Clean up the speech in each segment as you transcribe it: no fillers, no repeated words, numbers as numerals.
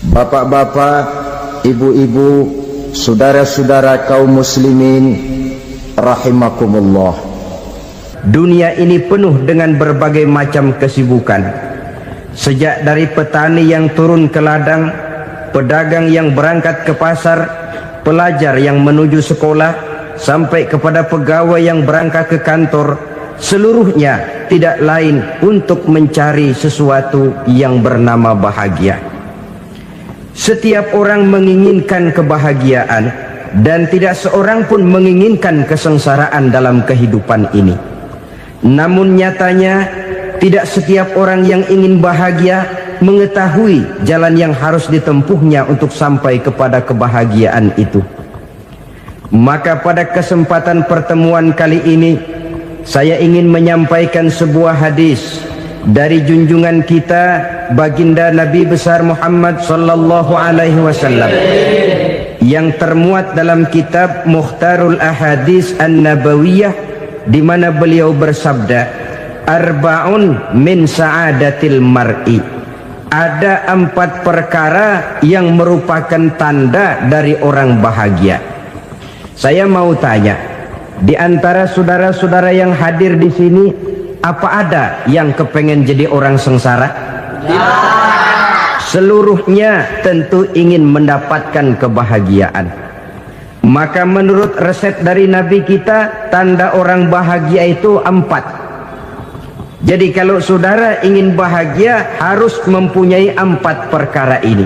Bapak-bapak, ibu-ibu, saudara-saudara kaum muslimin rahimakumullah. Dunia ini penuh dengan berbagai macam kesibukan. Sejak dari petani yang turun ke ladang, pedagang yang berangkat ke pasar, pelajar yang menuju sekolah, sampai kepada pegawai yang berangkat ke kantor, seluruhnya tidak lain untuk mencari sesuatu yang bernama bahagia. Setiap orang menginginkan kebahagiaan, dan tidak seorang pun menginginkan kesengsaraan dalam kehidupan ini. Namun nyatanya tidak setiap orang yang ingin bahagia mengetahui jalan yang harus ditempuhnya untuk sampai kepada kebahagiaan itu. Maka pada kesempatan pertemuan kali ini, saya ingin menyampaikan sebuah hadis dari junjungan kita baginda Nabi besar Muhammad sallallahu alaihi wasallam yang termuat dalam kitab Mukhtarul Ahadits An-Nabawiyah, di mana beliau bersabda, arba'un min sa'adatil mar'i. Ada 4 perkara yang merupakan tanda dari orang bahagia. Saya mau tanya, di antara saudara-saudara yang hadir di sini, apa ada yang kepengen jadi orang sengsara? Ya. Seluruhnya tentu ingin mendapatkan kebahagiaan. Maka menurut resep dari Nabi kita, tanda orang bahagia itu 4. Jadi kalau saudara ingin bahagia, harus mempunyai 4 perkara ini.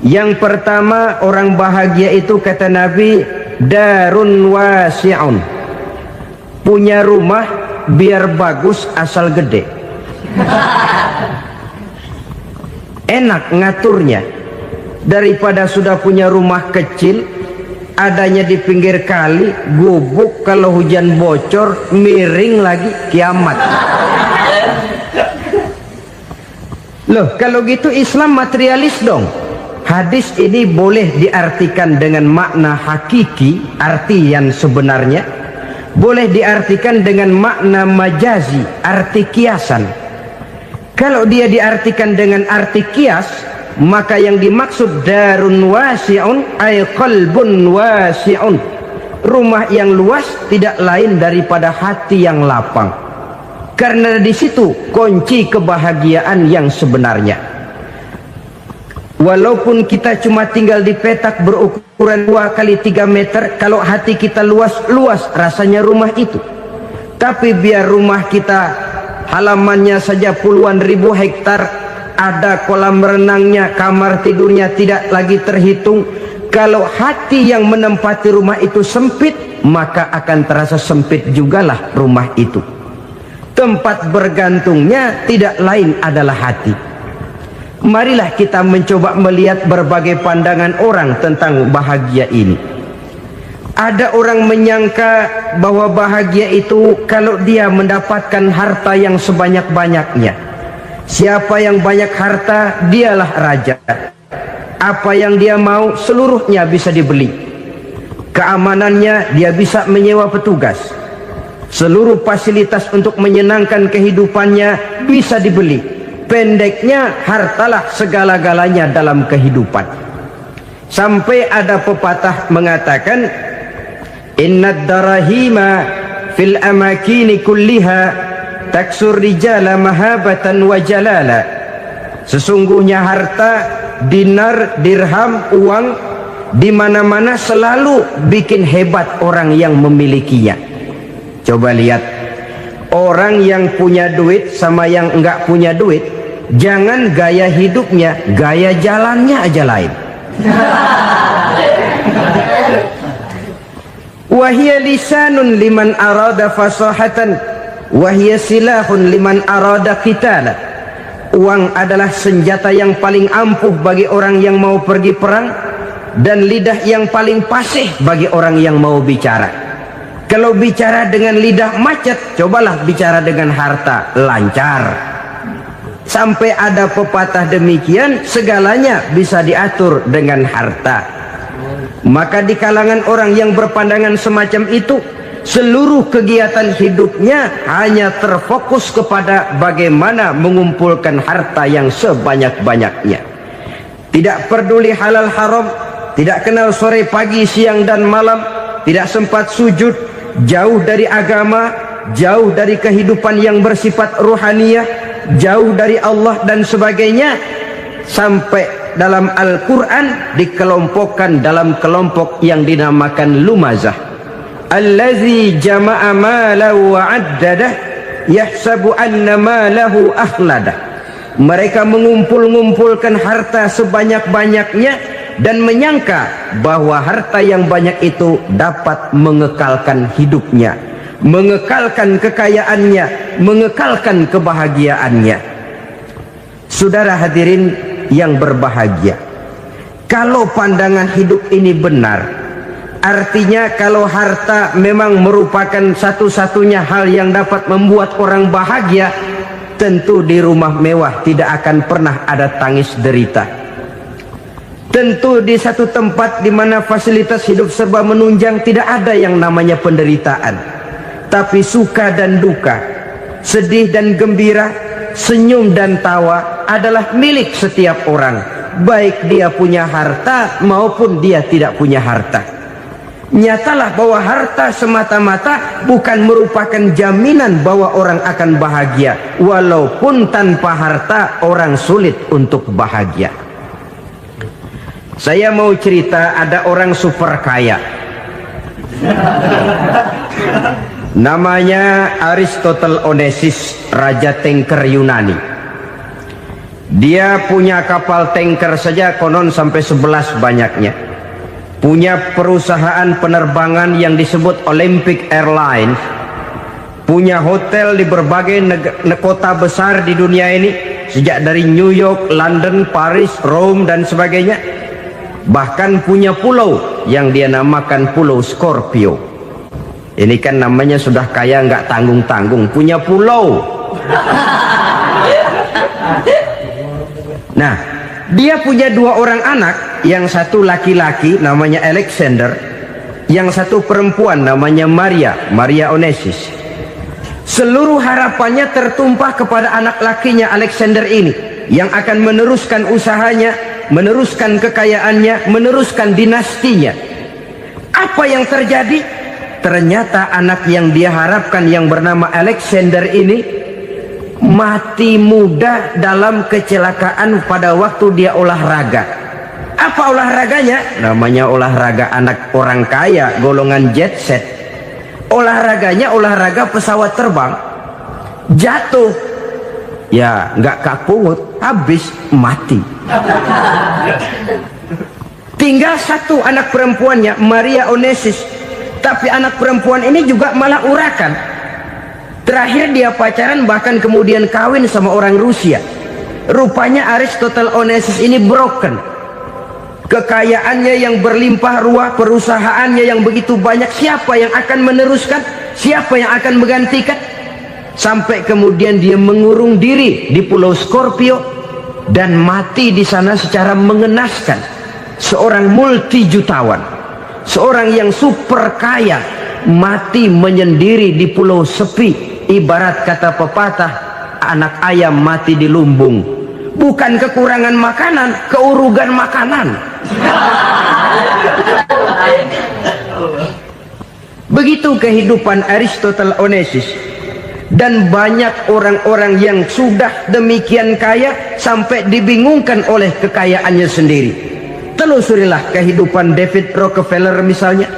Yang pertama, orang bahagia itu kata Nabi, darun wasi'un. Punya rumah biar bagus asal gede. Enak ngaturnya, daripada sudah punya rumah kecil adanya di pinggir kali, gubuk, kalau hujan bocor, miring lagi, kiamat. Loh, kalau gitu Islam materialis dong. Hadis ini boleh diartikan dengan makna hakiki, arti yang sebenarnya, boleh diartikan dengan makna majazi, arti kiasan. Kalau dia diartikan dengan arti kias, maka yang dimaksud darun wasi'un ay qalbun wasi'un. Rumah yang luas tidak lain daripada hati yang lapang. Karena di situ kunci kebahagiaan yang sebenarnya. Walaupun kita cuma tinggal di petak berukuran 2 kali 3 meter, kalau hati kita luas-luas rasanya rumah itu. Tapi biar rumah kita halamannya saja puluhan ribu hektar, ada kolam renangnya, kamar tidurnya tidak lagi terhitung. Kalau hati yang menempati rumah itu sempit, maka akan terasa sempit jugalah rumah itu. Tempat bergantungnya tidak lain adalah hati. Marilah kita mencoba melihat berbagai pandangan orang tentang bahagia ini. Ada orang menyangka bahwa bahagia itu kalau dia mendapatkan harta yang sebanyak-banyaknya. Siapa yang banyak harta, dialah raja. Apa yang dia mau, seluruhnya bisa dibeli. Keamanannya, dia bisa menyewa petugas. Seluruh fasilitas untuk menyenangkan kehidupannya bisa dibeli. Pendeknya, hartalah segala-galanya dalam kehidupan. Sampai ada pepatah mengatakan, innad darahima fil amakini kulliha taksur rijala mahabatan wa jalala. Sesungguhnya harta, dinar, dirham, uang di mana-mana selalu bikin hebat orang yang memilikinya. Coba lihat, orang yang punya duit sama yang enggak punya duit, jangan gaya hidupnya, gaya jalannya aja lain. Wahia lisanun liman arada fasahatan, wahia silahun liman arada qitala. Uang adalah senjata yang paling ampuh bagi orang yang mau pergi perang, dan lidah yang paling fasih bagi orang yang mau bicara. Kalau bicara dengan lidah macet, cobalah bicara dengan harta, lancar. Sampai ada pepatah demikian, segalanya bisa diatur dengan harta. Maka di kalangan orang yang berpandangan semacam itu, seluruh kegiatan hidupnya hanya terfokus kepada bagaimana mengumpulkan harta yang sebanyak-banyaknya. tidak peduli halal haram, tidak kenal sore pagi siang dan malam, tidak sempat sujud, jauh dari agama, jauh dari kehidupan yang bersifat ruhaniyah, jauh dari Allah dan sebagainya, sampai dalam Al-Quran dikelompokkan dalam kelompok yang dinamakan lumazah. Allazi jama'a malahu wa 'addadah yahsabu anna malahu akhladah. Mereka mengumpul-ngumpulkan harta sebanyak-banyaknya dan menyangka bahwa harta yang banyak itu dapat mengekalkan hidupnya, mengekalkan kekayaannya, mengekalkan kebahagiaannya. Saudara hadirin yang berbahagia, kalau pandangan hidup ini benar, artinya kalau harta memang merupakan satu-satunya hal yang dapat membuat orang bahagia, tentu di rumah mewah tidak akan pernah ada tangis derita. Tentu di satu tempat di mana fasilitas hidup serba menunjang tidak ada yang namanya penderitaan. Tapi suka dan duka, sedih dan gembira, senyum dan tawa adalah milik setiap orang, baik dia punya harta maupun dia tidak punya harta. Nyatalah bahwa harta semata-mata bukan merupakan jaminan bahwa orang akan bahagia, walaupun tanpa harta orang sulit untuk bahagia. Saya mau cerita, ada orang super kaya, namanya Aristotle Onassis, raja tanker Yunani. Dia punya kapal tanker saja konon sampai 11 banyaknya. Punya perusahaan penerbangan yang disebut Olympic Airlines, punya hotel di berbagai kota besar di dunia ini, sejak dari New York, London, Paris, Rome dan sebagainya. Bahkan punya pulau yang dia namakan Pulau Scorpio. Ini kan namanya sudah kaya nggak tanggung-tanggung, punya pulau. Nah, dia punya 2 orang anak, yang satu laki-laki namanya Alexander, yang satu perempuan namanya Maria Onassis. Seluruh harapannya tertumpah kepada anak lakinya Alexander ini, yang akan meneruskan usahanya, meneruskan kekayaannya, meneruskan dinastinya. Apa yang terjadi? Ternyata anak yang dia harapkan yang bernama Alexander ini mati muda dalam kecelakaan pada waktu dia olahraga. Apa olahraganya? Namanya olahraga anak orang kaya, golongan jet set. Olahraganya olahraga pesawat terbang. Jatuh, ya nggak kapungut, habis mati. Tinggal satu anak perempuannya, Maria Onassis. Tapi anak perempuan ini juga malah urakan. Terakhir dia pacaran, bahkan kemudian kawin sama orang Rusia. Rupanya Aristotle Onassis ini broken. Kekayaannya yang berlimpah ruah, perusahaannya yang begitu banyak, siapa yang akan meneruskan? Siapa yang akan menggantikan? Sampai kemudian dia mengurung diri di Pulau Scorpio dan mati di sana secara mengenaskan. Seorang multijutawan, seorang yang super kaya, mati menyendiri di pulau sepi. Ibarat kata pepatah, anak ayam mati di lumbung. Bukan kekurangan makanan, keurugan makanan. Begitu kehidupan Aristotle Onassis. Dan banyak orang-orang yang sudah demikian kaya sampai dibingungkan oleh kekayaannya sendiri. Telusurilah kehidupan David Rockefeller misalnya,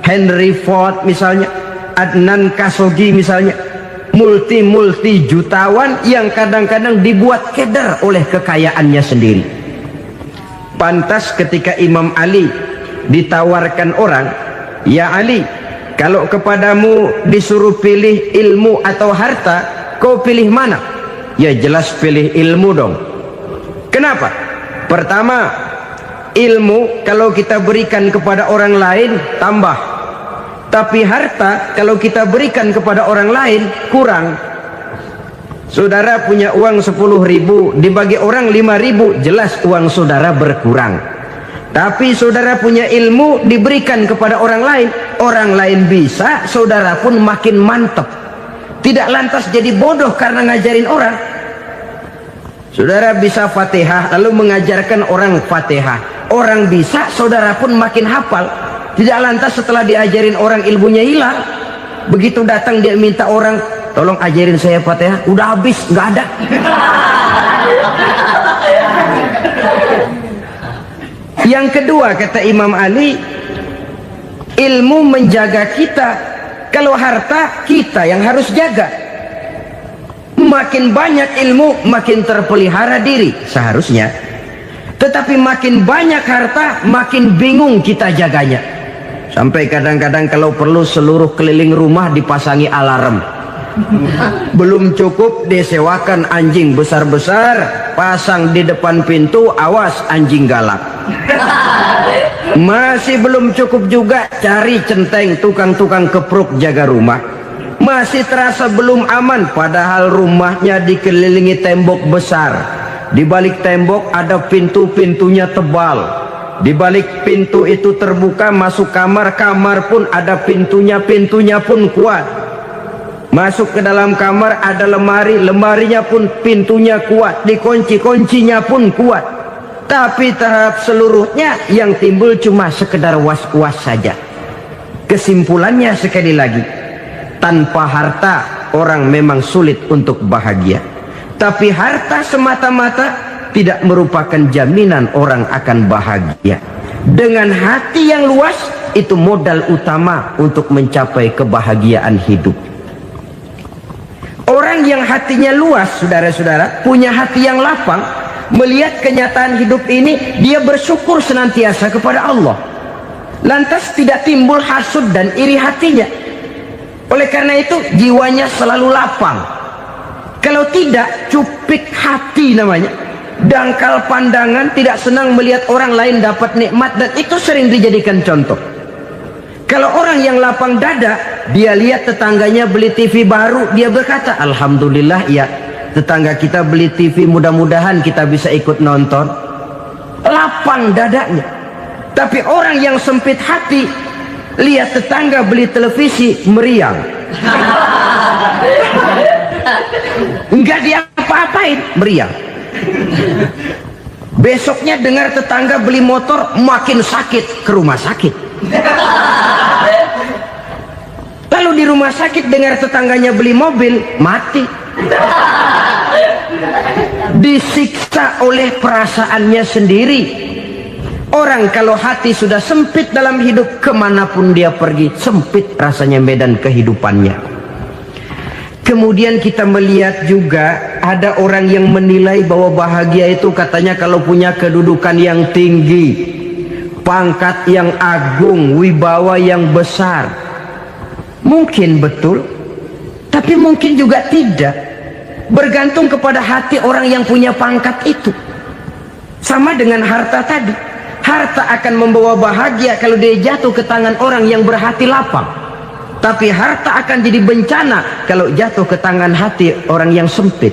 Henry Ford misalnya, Adnan Khashoggi misalnya. Multi jutawan yang kadang-kadang dibuat keder oleh kekayaannya sendiri. Pantas ketika Imam Ali ditawarkan orang, "Ya Ali, kalau kepadamu disuruh pilih ilmu atau harta, kau pilih mana?" Ya jelas pilih ilmu dong. Kenapa? Pertama, ilmu kalau kita berikan kepada orang lain tambah. Tapi harta kalau kita berikan kepada orang lain kurang. Saudara punya uang 10.000, dibagi orang 5.000, jelas uang saudara berkurang. Tapi saudara punya ilmu, diberikan kepada orang lain bisa, saudara pun makin mantap. Tidak lantas jadi bodoh karena ngajarin orang. Saudara bisa Fatihah lalu mengajarkan orang Fatihah. Orang bisa, saudara pun makin hafal. Tidak lantas setelah diajarin orang ilmunya hilang. Begitu datang dia minta orang, tolong ajarin saya Fatihah, udah habis, nggak ada. Yang kedua kata Imam Ali, ilmu menjaga kita. Kalau harta, kita yang harus jaga. Makin banyak ilmu, makin terpelihara diri seharusnya. Tetapi makin banyak harta, makin bingung kita jaganya. Sampai kadang-kadang kalau perlu seluruh keliling rumah dipasangi alarm. Belum cukup disewakan anjing besar-besar, pasang di depan pintu, awas anjing galak. Masih belum cukup juga, cari centeng tukang-tukang kepruk jaga rumah. Masih terasa belum aman, padahal rumahnya dikelilingi tembok besar. Di balik tembok ada pintu-pintunya tebal. Di balik pintu itu terbuka masuk kamar, kamar pun ada pintunya, pintunya pun kuat. Masuk ke dalam kamar ada lemari, lemarinya pun pintunya kuat, dikunci, kuncinya pun kuat. Tapi terhadap seluruhnya yang timbul cuma sekedar was-was saja. Kesimpulannya sekali lagi, tanpa harta orang memang sulit untuk bahagia. Tapi harta semata-mata tidak merupakan jaminan orang akan bahagia. Dengan hati yang luas, itu modal utama untuk mencapai kebahagiaan hidup. Orang yang hatinya luas, saudara-saudara, punya hati yang lapang, melihat kenyataan hidup ini, dia bersyukur senantiasa kepada Allah. Lantas tidak timbul hasud dan iri hatinya. Oleh karena itu jiwanya selalu lapang. Kalau tidak, cupik hati namanya, dangkal pandangan, tidak senang melihat orang lain dapat nikmat, dan itu sering dijadikan contoh. Kalau orang yang lapang dada, dia lihat tetangganya beli TV baru, dia berkata, alhamdulillah ya, tetangga kita beli TV, mudah-mudahan kita bisa ikut nonton. Lapang dadanya. Tapi orang yang sempit hati, lihat tetangga beli televisi, meriang. Enggak diapa-apain, meriang. Besoknya dengar tetangga beli motor, makin sakit, ke rumah sakit. Lalu di rumah sakit dengar tetangganya beli mobil, mati. Disiksa oleh perasaannya sendiri. Orang kalau hati sudah sempit dalam hidup, kemanapun dia pergi, sempit rasanya medan kehidupannya. Kemudian kita melihat juga ada orang yang menilai bahwa bahagia itu katanya kalau punya kedudukan yang tinggi, pangkat yang agung, wibawa yang besar. Mungkin betul, tapi mungkin juga tidak. Bergantung kepada hati orang yang punya pangkat itu. Sama dengan harta tadi. Harta akan membawa bahagia kalau dia jatuh ke tangan orang yang berhati lapang. Tapi harta akan jadi bencana kalau jatuh ke tangan hati orang yang sempit.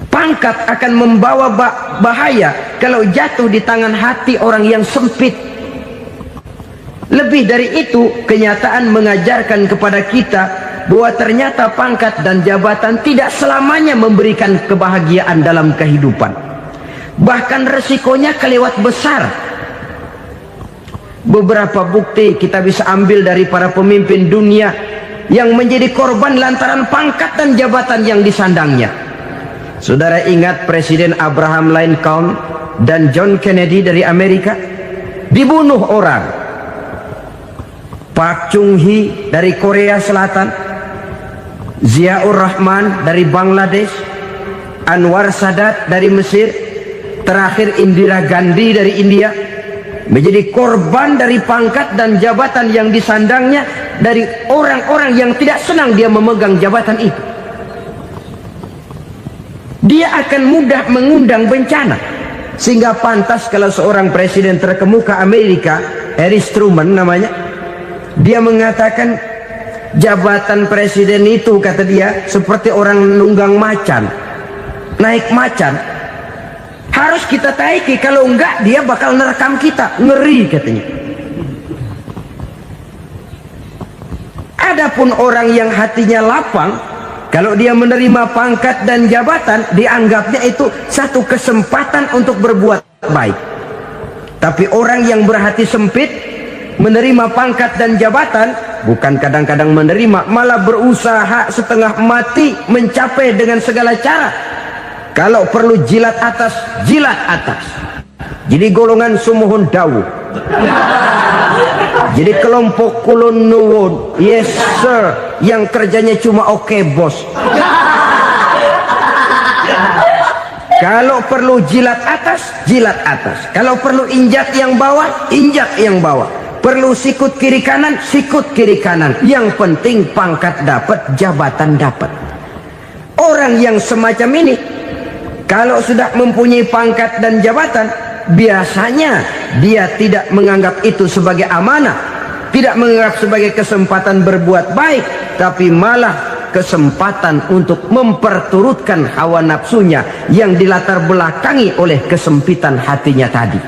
Pangkat akan membawa bahaya kalau jatuh di tangan hati orang yang sempit. Lebih dari itu, kenyataan mengajarkan kepada kita bahwa ternyata pangkat dan jabatan tidak selamanya memberikan kebahagiaan dalam kehidupan. Bahkan resikonya kelewat besar. Beberapa bukti kita bisa ambil dari para pemimpin dunia yang menjadi korban lantaran pangkat dan jabatan yang disandangnya. Saudara ingat Presiden Abraham Lincoln dan John Kennedy dari Amerika? Dibunuh orang. Park Chung-hee dari Korea Selatan, Ziaur Rahman dari Bangladesh, Anwar Sadat dari Mesir, terakhir Indira Gandhi dari India, menjadi korban dari pangkat dan jabatan yang disandangnya dari orang-orang yang tidak senang dia memegang jabatan itu. Dia akan mudah mengundang bencana. Sehingga pantas kalau seorang presiden terkemuka Amerika, Harry Truman namanya, dia mengatakan jabatan presiden itu, kata dia, seperti orang nunggang macan, naik macan. Harus kita taiki, kalau enggak dia bakal nerekam kita, ngeri katanya. Adapun orang yang hatinya lapang, Kalau dia menerima pangkat dan jabatan, dianggapnya itu satu kesempatan untuk berbuat baik. Tapi orang yang berhati sempit, menerima pangkat dan jabatan, bukan kadang-kadang menerima, malah berusaha setengah mati mencapai dengan segala cara. Kalau perlu jilat atas, jilat atas. Jadi golongan sumuhun dawu. Jadi kelompok kulon nuwun, yes sir, yang kerjanya cuma oke bos. Kalau perlu jilat atas, jilat atas. Kalau perlu injak yang bawah, injak yang bawah. Perlu sikut kiri kanan, sikut kiri kanan. Yang penting pangkat dapat, jabatan dapat. Orang yang semacam ini, kalau sudah mempunyai pangkat dan jabatan, biasanya dia tidak menganggap itu sebagai amanah, tidak menganggap sebagai kesempatan berbuat baik, tapi malah kesempatan untuk memperturutkan hawa nafsunya yang dilatar belakangi oleh kesempitan hatinya tadi.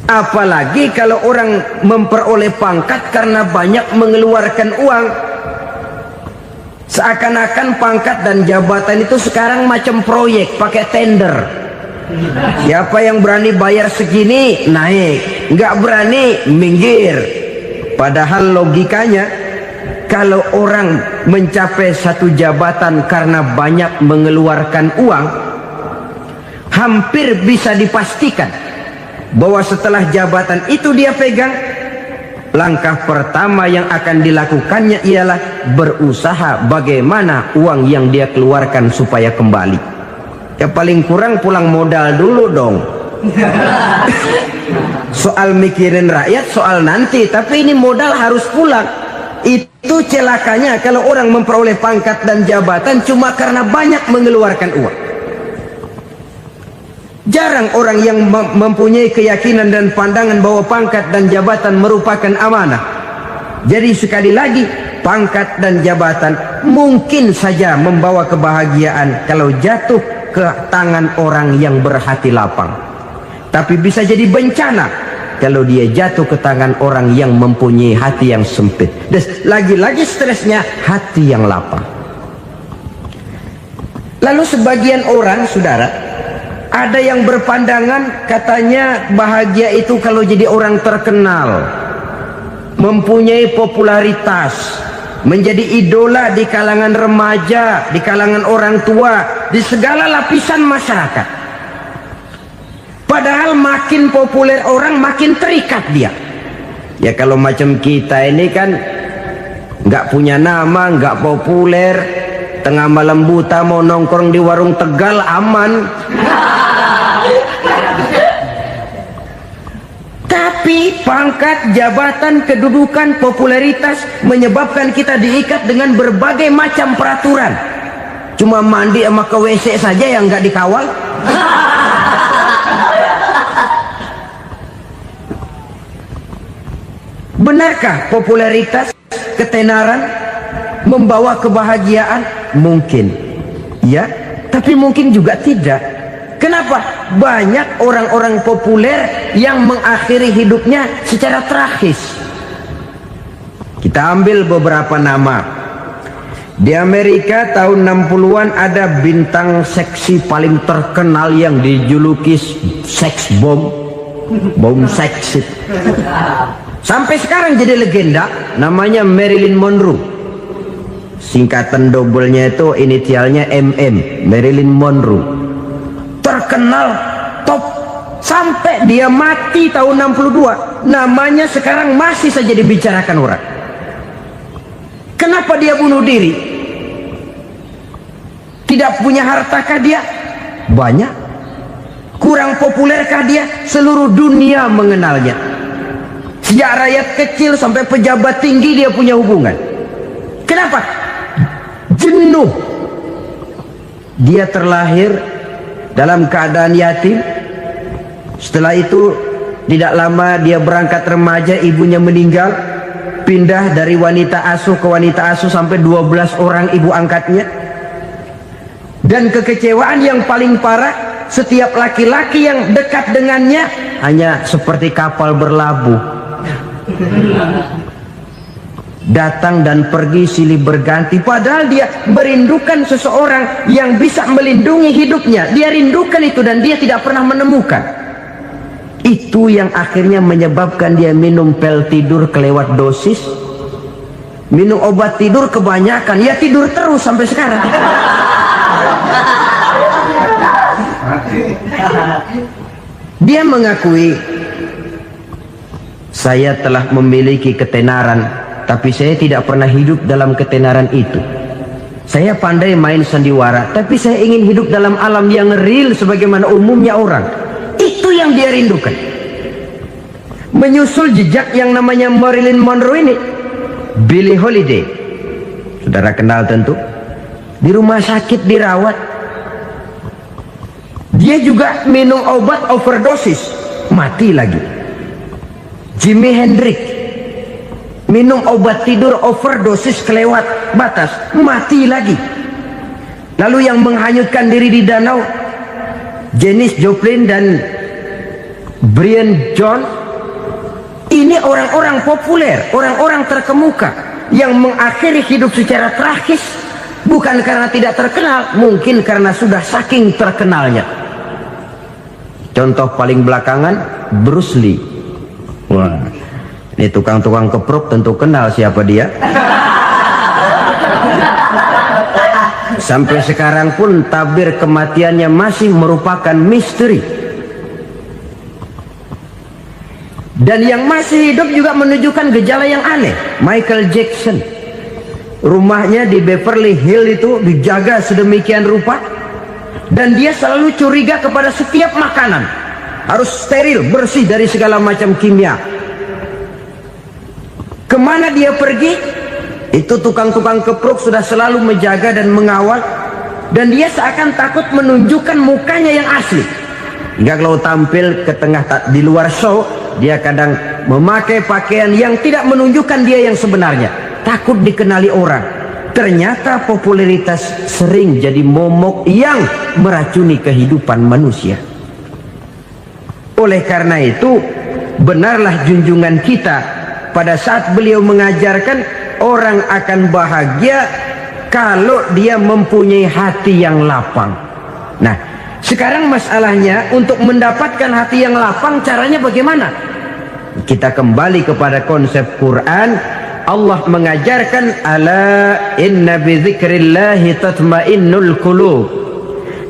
Apalagi kalau orang memperoleh pangkat karena banyak mengeluarkan uang, seakan-akan pangkat dan jabatan itu sekarang macam proyek pakai tender. Siapa yang berani bayar segini naik, nggak berani minggir. Padahal logikanya, kalau orang mencapai satu jabatan karena banyak mengeluarkan uang, hampir bisa dipastikan bahwa setelah jabatan itu dia pegang, langkah pertama yang akan dilakukannya ialah berusaha bagaimana uang yang dia keluarkan supaya kembali. Ya paling kurang pulang modal dulu dong. Soal mikirin rakyat soal nanti, tapi ini modal harus pulang. Itu celakanya kalau orang memperoleh pangkat dan jabatan cuma karena banyak mengeluarkan uang. Jarang orang yang mempunyai keyakinan dan pandangan bahwa pangkat dan jabatan merupakan amanah. Jadi sekali lagi, pangkat dan jabatan mungkin saja membawa kebahagiaan kalau jatuh ke tangan orang yang berhati lapang. Tapi bisa jadi bencana kalau dia jatuh ke tangan orang yang mempunyai hati yang sempit. Dan lagi-lagi stresnya hati yang lapang. Lalu sebagian orang, saudara, ada yang berpandangan katanya bahagia itu kalau jadi orang terkenal, mempunyai popularitas, menjadi idola di kalangan remaja, di kalangan orang tua, di segala lapisan masyarakat. Padahal makin populer orang, makin terikat dia. Ya kalau macam kita ini kan nggak punya nama, nggak populer, tengah malam buta mau nongkrong di warung Tegal aman. Tapi pangkat, jabatan, kedudukan, popularitas menyebabkan kita diikat dengan berbagai macam peraturan. Cuma mandi sama ke WC saja yang nggak dikawal. Benarkah popularitas, ketenaran membawa kebahagiaan? Mungkin ya, tapi mungkin juga tidak. Kenapa? Banyak orang-orang populer yang mengakhiri hidupnya secara tragis. Kita ambil beberapa nama. Di Amerika tahun 60-an ada bintang seksi paling terkenal yang dijuluki seks bom, bom seksi. Sampai sekarang jadi legenda, namanya Marilyn Monroe. Singkatan doublenya itu inisialnya MM, Marilyn Monroe. Terkenal, top, sampai dia mati tahun 62. Namanya sekarang masih saja dibicarakan orang. Kenapa dia bunuh diri? Tidak punya hartakah dia? Banyak. Kurang populerkah dia? Seluruh dunia mengenalnya. Sejak rakyat kecil sampai pejabat tinggi dia punya hubungan. Kenapa? Jenuh. Dia terlahir dalam keadaan yatim. Setelah itu tidak lama dia berangkat remaja, ibunya meninggal. Pindah dari wanita asuh ke wanita asuh sampai 12 orang ibu angkatnya. Dan kekecewaan yang paling parah, setiap laki-laki yang dekat dengannya hanya seperti kapal berlabuh. datang dan pergi silih berganti, padahal dia merindukan seseorang yang bisa melindungi hidupnya. Dia rindukan itu dan dia tidak pernah menemukan. Itu yang akhirnya menyebabkan dia minum pil tidur kelewat dosis, minum obat tidur kebanyakan, ya tidur terus sampai sekarang. Dia mengakui, saya telah memiliki ketenaran, tapi saya tidak pernah hidup dalam ketenaran itu. Saya pandai main sandiwara, tapi saya ingin hidup dalam alam yang real sebagaimana umumnya orang. Itu yang dia rindukan. Menyusul jejak yang namanya Marilyn Monroe ini, Billie Holiday, saudara kenal tentu, di rumah sakit dirawat. Dia juga minum obat overdosis, mati lagi. Jimi Hendrix minum obat tidur overdosis kelewat batas, mati lagi. Lalu yang menghanyutkan diri di danau, Janis Joplin dan Brian Jones. Ini orang-orang populer, orang-orang terkemuka yang mengakhiri hidup secara tragis, bukan karena tidak terkenal, mungkin karena sudah saking terkenalnya. Contoh paling belakangan, Bruce Lee. Wah, ini tukang-tukang keprok tentu kenal siapa dia. Sampai sekarang pun tabir kematiannya masih merupakan misteri. Dan yang masih hidup juga menunjukkan gejala yang aneh. Michael Jackson, rumahnya di Beverly Hills itu dijaga sedemikian rupa, dan dia selalu curiga kepada setiap makanan harus steril, bersih dari segala macam kimia. Kemana dia pergi, itu tukang-tukang keprok sudah selalu menjaga dan mengawal, dan dia seakan takut menunjukkan mukanya yang asli. Hingga kalau tampil ke tengah di luar show, dia kadang memakai pakaian yang tidak menunjukkan dia yang sebenarnya, takut dikenali orang. Ternyata popularitas sering jadi momok yang meracuni kehidupan manusia. Oleh karena itu, benarlah junjungan kita pada saat beliau mengajarkan orang akan bahagia kalau dia mempunyai hati yang lapang. Nah, sekarang masalahnya untuk mendapatkan hati yang lapang, caranya bagaimana? Kita kembali kepada konsep Quran. Allah mengajarkan, ala inna bi dzikrillahi tatmainnul qulub.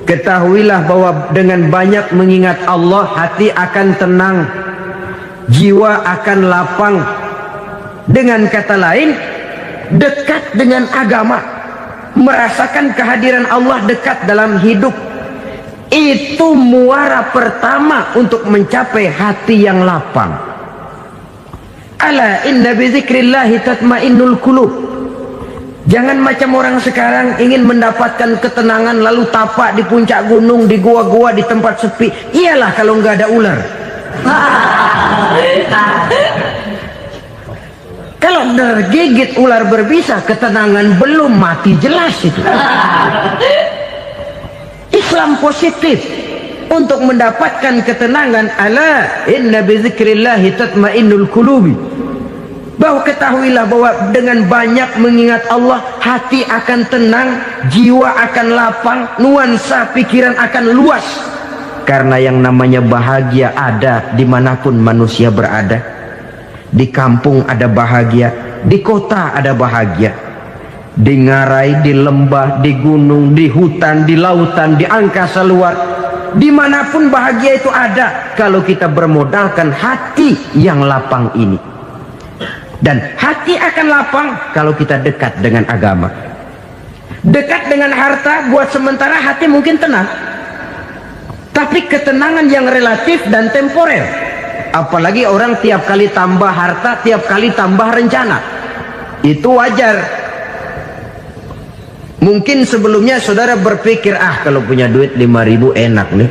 Ketahuilah bahwa dengan banyak mengingat Allah, hati akan tenang, jiwa akan lapang. Dengan kata lain, dekat dengan agama, merasakan kehadiran Allah dekat dalam hidup. Itu muara pertama untuk mencapai hati yang lapang. Ala inna bi dzikrillahi tatmainnul qulub. Jangan macam orang sekarang ingin mendapatkan ketenangan lalu tapak di puncak gunung, di gua-gua, di tempat sepi. Iyalah kalau nggak ada ular. Kalau tergigit ular berbisa, ketenangan belum, mati jelas itu. Islam positif untuk mendapatkan ketenangan. Ala inna bi dzikrillahi tatmainnul qulubi. Bahwa ketahuilah bahwa dengan banyak mengingat Allah, hati akan tenang, jiwa akan lapang, nuansa pikiran akan luas. Karena yang namanya bahagia ada dimanapun manusia berada. Di kampung ada bahagia, di kota ada bahagia, di ngarai, di lembah, di gunung, di hutan, di lautan, di angkasa luar, dimanapun bahagia itu ada kalau kita bermodalkan hati yang lapang ini. Dan hati akan lapang kalau kita dekat dengan agama. Dekat dengan harta buat sementara hati mungkin tenang, tapi ketenangan yang relatif dan temporer. Apalagi orang tiap kali tambah harta, tiap kali tambah rencana, itu wajar. Mungkin sebelumnya saudara berpikir, kalau punya duit 5.000 enak nih.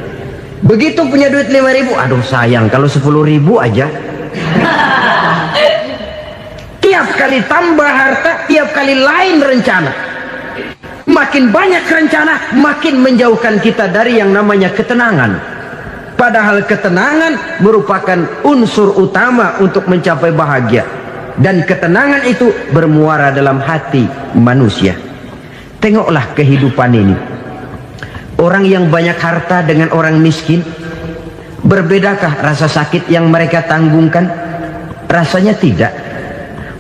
Begitu punya duit 5.000, aduh sayang kalau 10.000 aja. Tiap kali tambah harta, tiap kali lain rencana. Makin banyak rencana, makin menjauhkan kita dari yang namanya ketenangan. Padahal ketenangan merupakan unsur utama untuk mencapai bahagia. dan ketenangan itu bermuara dalam hati manusia. Tengoklah kehidupan ini. Orang yang banyak harta dengan orang miskin, berbedakah rasa sakit yang mereka tanggungkan? Rasanya tidak.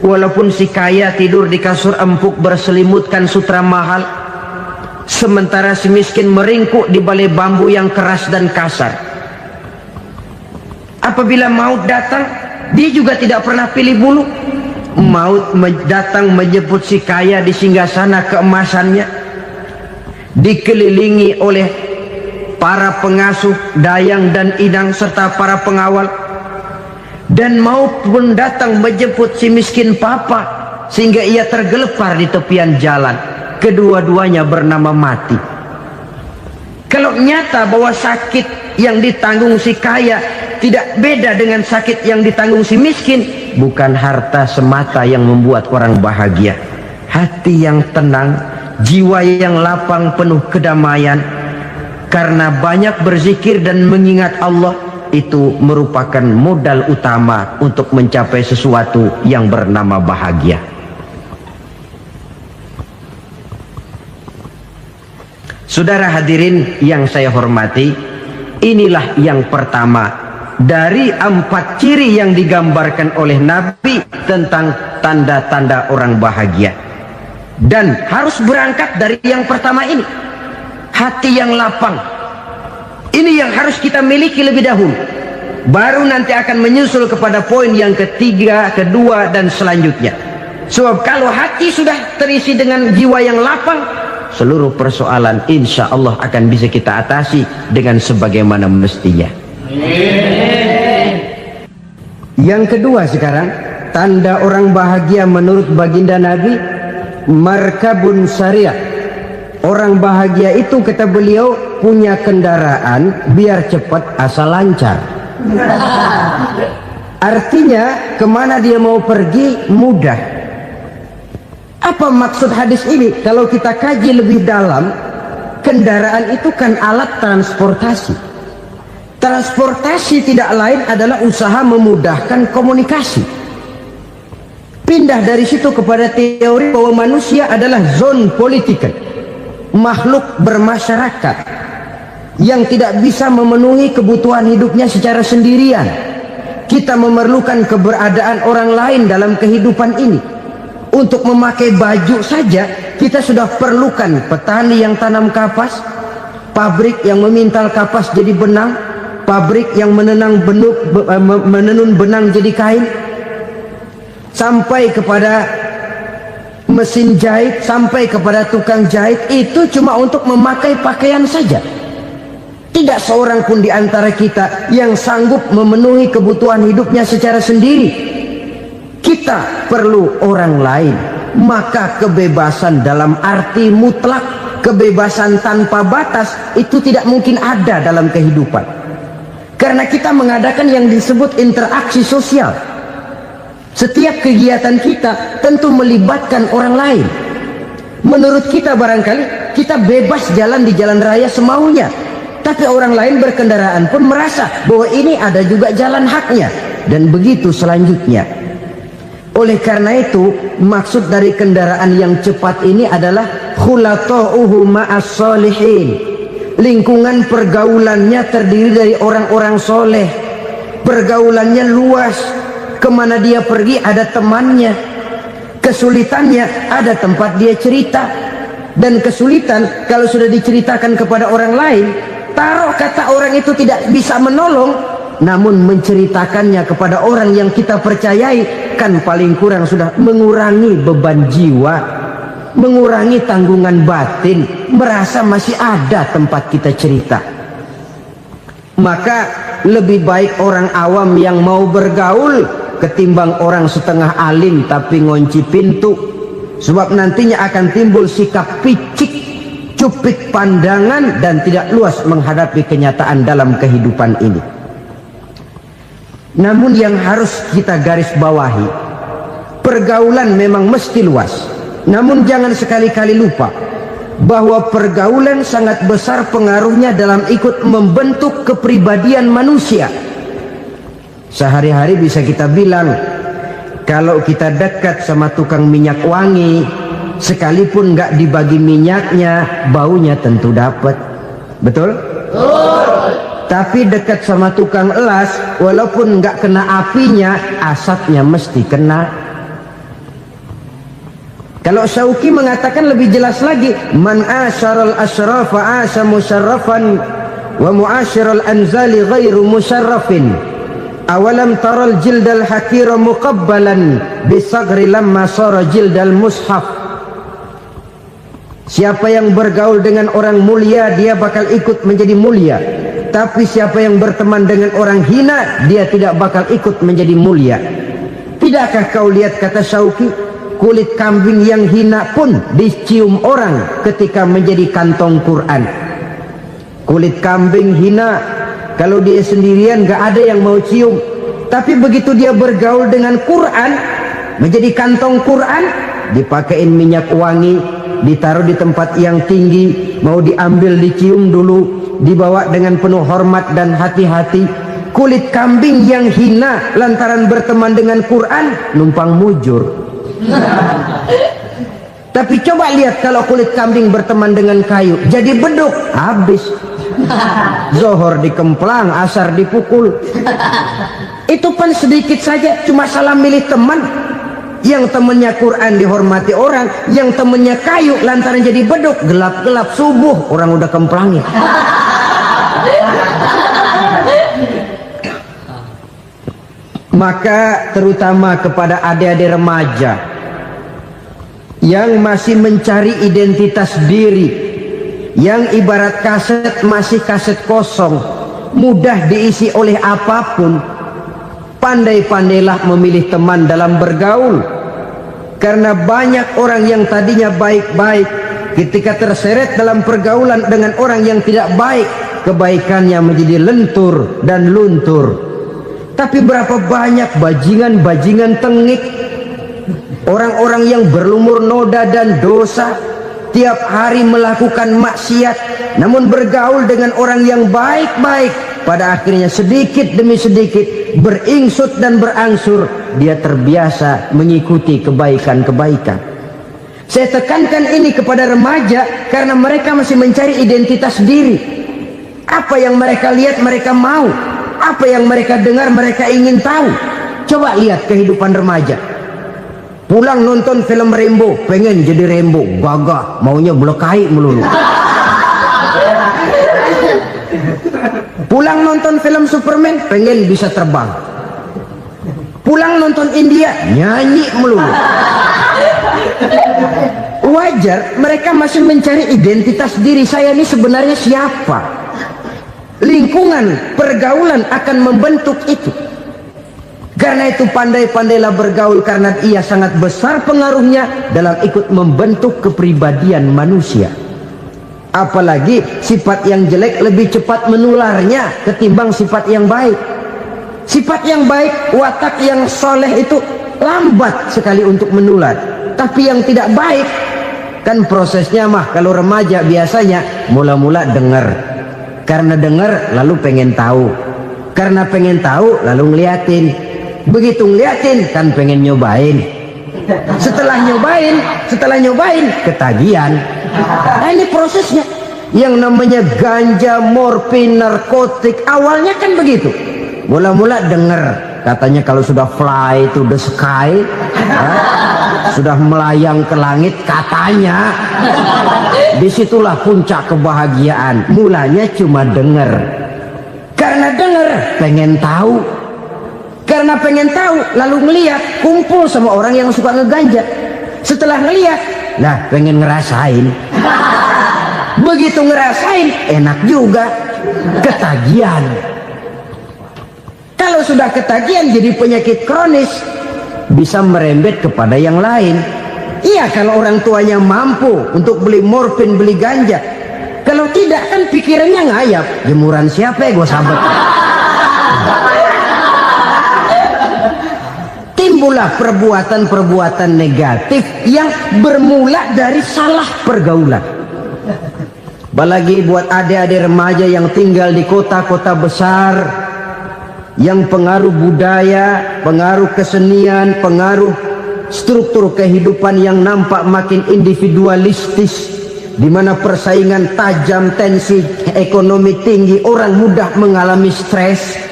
Walaupun si kaya tidur di kasur empuk berselimutkan sutra mahal, sementara si miskin meringkuk di balai bambu yang keras dan kasar. Apabila maut datang, dia juga tidak pernah pilih bulu. Maut datang menjemput si kaya di singgasana keemasannya, dikelilingi oleh para pengasuh, dayang dan idang serta para pengawal. Dan maut pun datang menjemput si miskin papa, sehingga ia tergelepar di tepian jalan. Kedua-duanya bernama mati. Kalau nyata bahwa sakit yang ditanggung si kaya tidak beda dengan sakit yang ditanggung si miskin, bukan harta semata yang membuat orang bahagia. Hati yang tenang, jiwa yang lapang penuh kedamaian karena banyak berzikir dan mengingat Allah, itu merupakan modal utama untuk mencapai sesuatu yang bernama bahagia. Saudara hadirin yang saya hormati, inilah yang pertama dari 4 ciri yang digambarkan oleh Nabi tentang tanda-tanda orang bahagia. Dan harus berangkat dari yang pertama ini, hati yang lapang. Ini yang harus kita miliki lebih dahulu. Baru nanti akan menyusul kepada poin yang ketiga, kedua, dan selanjutnya. Sebab kalau hati sudah terisi dengan jiwa yang lapang, seluruh persoalan insya Allah akan bisa kita atasi dengan sebagaimana mestinya. Yang kedua sekarang, tanda orang bahagia menurut baginda Nabi, markabun syariah. Orang bahagia itu, kata beliau, punya kendaraan biar cepat asal lancar. Artinya kemana dia mau pergi mudah. Apa maksud hadis ini? Kalau kita kaji lebih dalam, kendaraan itu kan alat transportasi. Transportasi tidak lain adalah usaha memudahkan komunikasi. Pindah dari situ kepada teori bahwa manusia adalah zon political, makhluk bermasyarakat yang tidak bisa memenuhi kebutuhan hidupnya secara sendirian. Kita memerlukan keberadaan orang lain dalam kehidupan ini. Untuk memakai baju saja kita sudah perlukan petani yang tanam kapas, pabrik yang memintal kapas jadi benang, pabrik yang menenun benang jadi kain, sampai kepada mesin jahit, sampai kepada tukang jahit. Itu cuma untuk memakai pakaian saja. Tidak seorang pun di antara kita yang sanggup memenuhi kebutuhan hidupnya secara sendiri. Kita perlu orang lain. Maka kebebasan dalam arti mutlak, kebebasan tanpa batas, itu tidak mungkin ada dalam kehidupan. Karena kita mengadakan yang disebut interaksi sosial. Setiap kegiatan kita tentu melibatkan orang lain. Menurut kita barangkali kita bebas jalan di jalan raya semaunya, tapi orang lain berkendaraan pun merasa bahwa ini ada juga jalan haknya, dan begitu selanjutnya. Oleh karena itu, maksud dari kendaraan yang cepat ini adalah khulatuhu ma'as solihin. Lingkungan pergaulannya terdiri dari orang-orang soleh. Pergaulannya luas. Kemana dia pergi ada temannya. Kesulitannya ada tempat dia cerita. Dan kesulitan kalau sudah diceritakan kepada orang lain, taruh kata orang itu tidak bisa menolong, namun menceritakannya kepada orang yang kita percayai, kan paling kurang sudah mengurangi beban jiwa, mengurangi tanggungan batin, merasa masih ada tempat kita cerita. Maka lebih baik orang awam yang mau bergaul ketimbang orang setengah alim tapi ngunci pintu. Sebab nantinya akan timbul sikap picik, cupik pandangan, dan tidak luas menghadapi kenyataan dalam kehidupan ini. Namun yang harus kita garis bawahi, pergaulan memang mesti luas. Namun jangan sekali-kali lupa bahwa pergaulan sangat besar pengaruhnya dalam ikut membentuk kepribadian manusia. Sehari-hari bisa kita bilang Kalau kita dekat sama tukang minyak wangi, sekalipun nggak dibagi minyaknya, baunya tentu dapat. Betul? Tapi dekat sama tukang elas, walaupun nggak kena apinya, asapnya mesti kena. Kalau Syauqi mengatakan lebih jelas lagi, man asyaral asyrafa asya musyarrafan wa muasyiral anzali ghairu musyarrafin. Awalam taral jildal hakira muqabbalan bisagri lamma sara jildal mushaf. Siapa yang bergaul dengan orang mulia, dia bakal ikut menjadi mulia. Tapi siapa yang berteman dengan orang hina, dia tidak bakal ikut menjadi mulia. Tidakkah kau lihat, kata Syauqi, kulit kambing yang hina pun dicium orang ketika menjadi kantong Quran. Kulit kambing hina, kalau dia sendirian gak ada yang mau cium. Tapi begitu dia bergaul dengan Quran, menjadi kantong Quran, dipakein minyak wangi, ditaruh di tempat yang tinggi, mau diambil dicium dulu, dibawa dengan penuh hormat dan hati-hati. Kulit kambing yang hina lantaran berteman dengan Quran, numpang mujur. Tapi coba lihat kalau kulit kambing berteman dengan kayu, jadi beduk, habis. Zohor dikemplang, asar dipukul. Itu pun sedikit saja, cuma salah milih teman. Yang temannya Quran dihormati orang, yang temannya kayu lantaran jadi beduk, gelap-gelap subuh orang udah kemplangnya. Maka terutama kepada adik-adik remaja yang masih mencari identitas diri, yang ibarat kaset masih kaset kosong, mudah diisi oleh apapun, pandai-pandailah memilih teman dalam bergaul. Karena banyak orang yang tadinya baik-baik, ketika terseret dalam pergaulan dengan orang yang tidak baik, kebaikannya menjadi lentur dan luntur. Tapi berapa banyak bajingan-bajingan tengik, orang-orang yang berlumur noda dan dosa, tiap hari melakukan maksiat, namun bergaul dengan orang yang baik-baik, pada akhirnya sedikit demi sedikit beringsut dan berangsur dia terbiasa mengikuti kebaikan-kebaikan. Saya tekankan ini kepada remaja karena mereka masih mencari identitas diri. Apa yang mereka lihat mereka mau, apa yang mereka dengar mereka ingin tahu. Coba lihat kehidupan remaja. Pulang nonton film Rambo, pengen jadi Rambo, gagah, maunya belekai melulu. Pulang nonton film Superman, pengen bisa terbang. Pulang nonton India, nyanyi melulu. Wajar, mereka masih mencari identitas diri. Saya ini sebenarnya siapa? Lingkungan, pergaulan akan membentuk itu. Karena itu pandai-pandailah bergaul, karena ia sangat besar pengaruhnya dalam ikut membentuk kepribadian manusia. Apalagi sifat yang jelek lebih cepat menularnya ketimbang sifat yang baik. Sifat yang baik, watak yang soleh itu lambat sekali untuk menular. Tapi yang tidak baik, kan prosesnya mah kalau remaja biasanya mula-mula dengar. Karena dengar lalu pengen tahu. Karena pengen tahu lalu ngeliatin. Begitu ngeliatin kan pengen nyobain. Setelah nyobain ketagihan. Nah, ini prosesnya. Yang namanya ganja, morfin, narkotik awalnya kan begitu. Mula-mula dengar katanya kalau sudah fly to the sky, sudah melayang ke langit katanya, disitulah puncak kebahagiaan. Mulanya cuma dengar. Karena dengar pengen tahu. Karena pengen tahu lalu ngeliat, kumpul sama orang yang suka ngeganja. Setelah ngeliat, nah pengen ngerasain. Begitu ngerasain enak juga, ketagihan. Kalau sudah ketagihan jadi penyakit kronis, bisa merembet kepada yang lain. Iya, kalau orang tuanya mampu untuk beli morfin, beli ganja. Kalau tidak kan pikirannya ngayap, jemuran siapa ya gue sabet. Timbullah perbuatan-perbuatan negatif yang bermula dari salah pergaulan. Apalagi buat adik-adik remaja yang tinggal di kota-kota besar, yang pengaruh budaya, pengaruh kesenian, pengaruh struktur kehidupan yang nampak makin individualistis, di mana persaingan tajam, tensi ekonomi tinggi, orang mudah mengalami stres.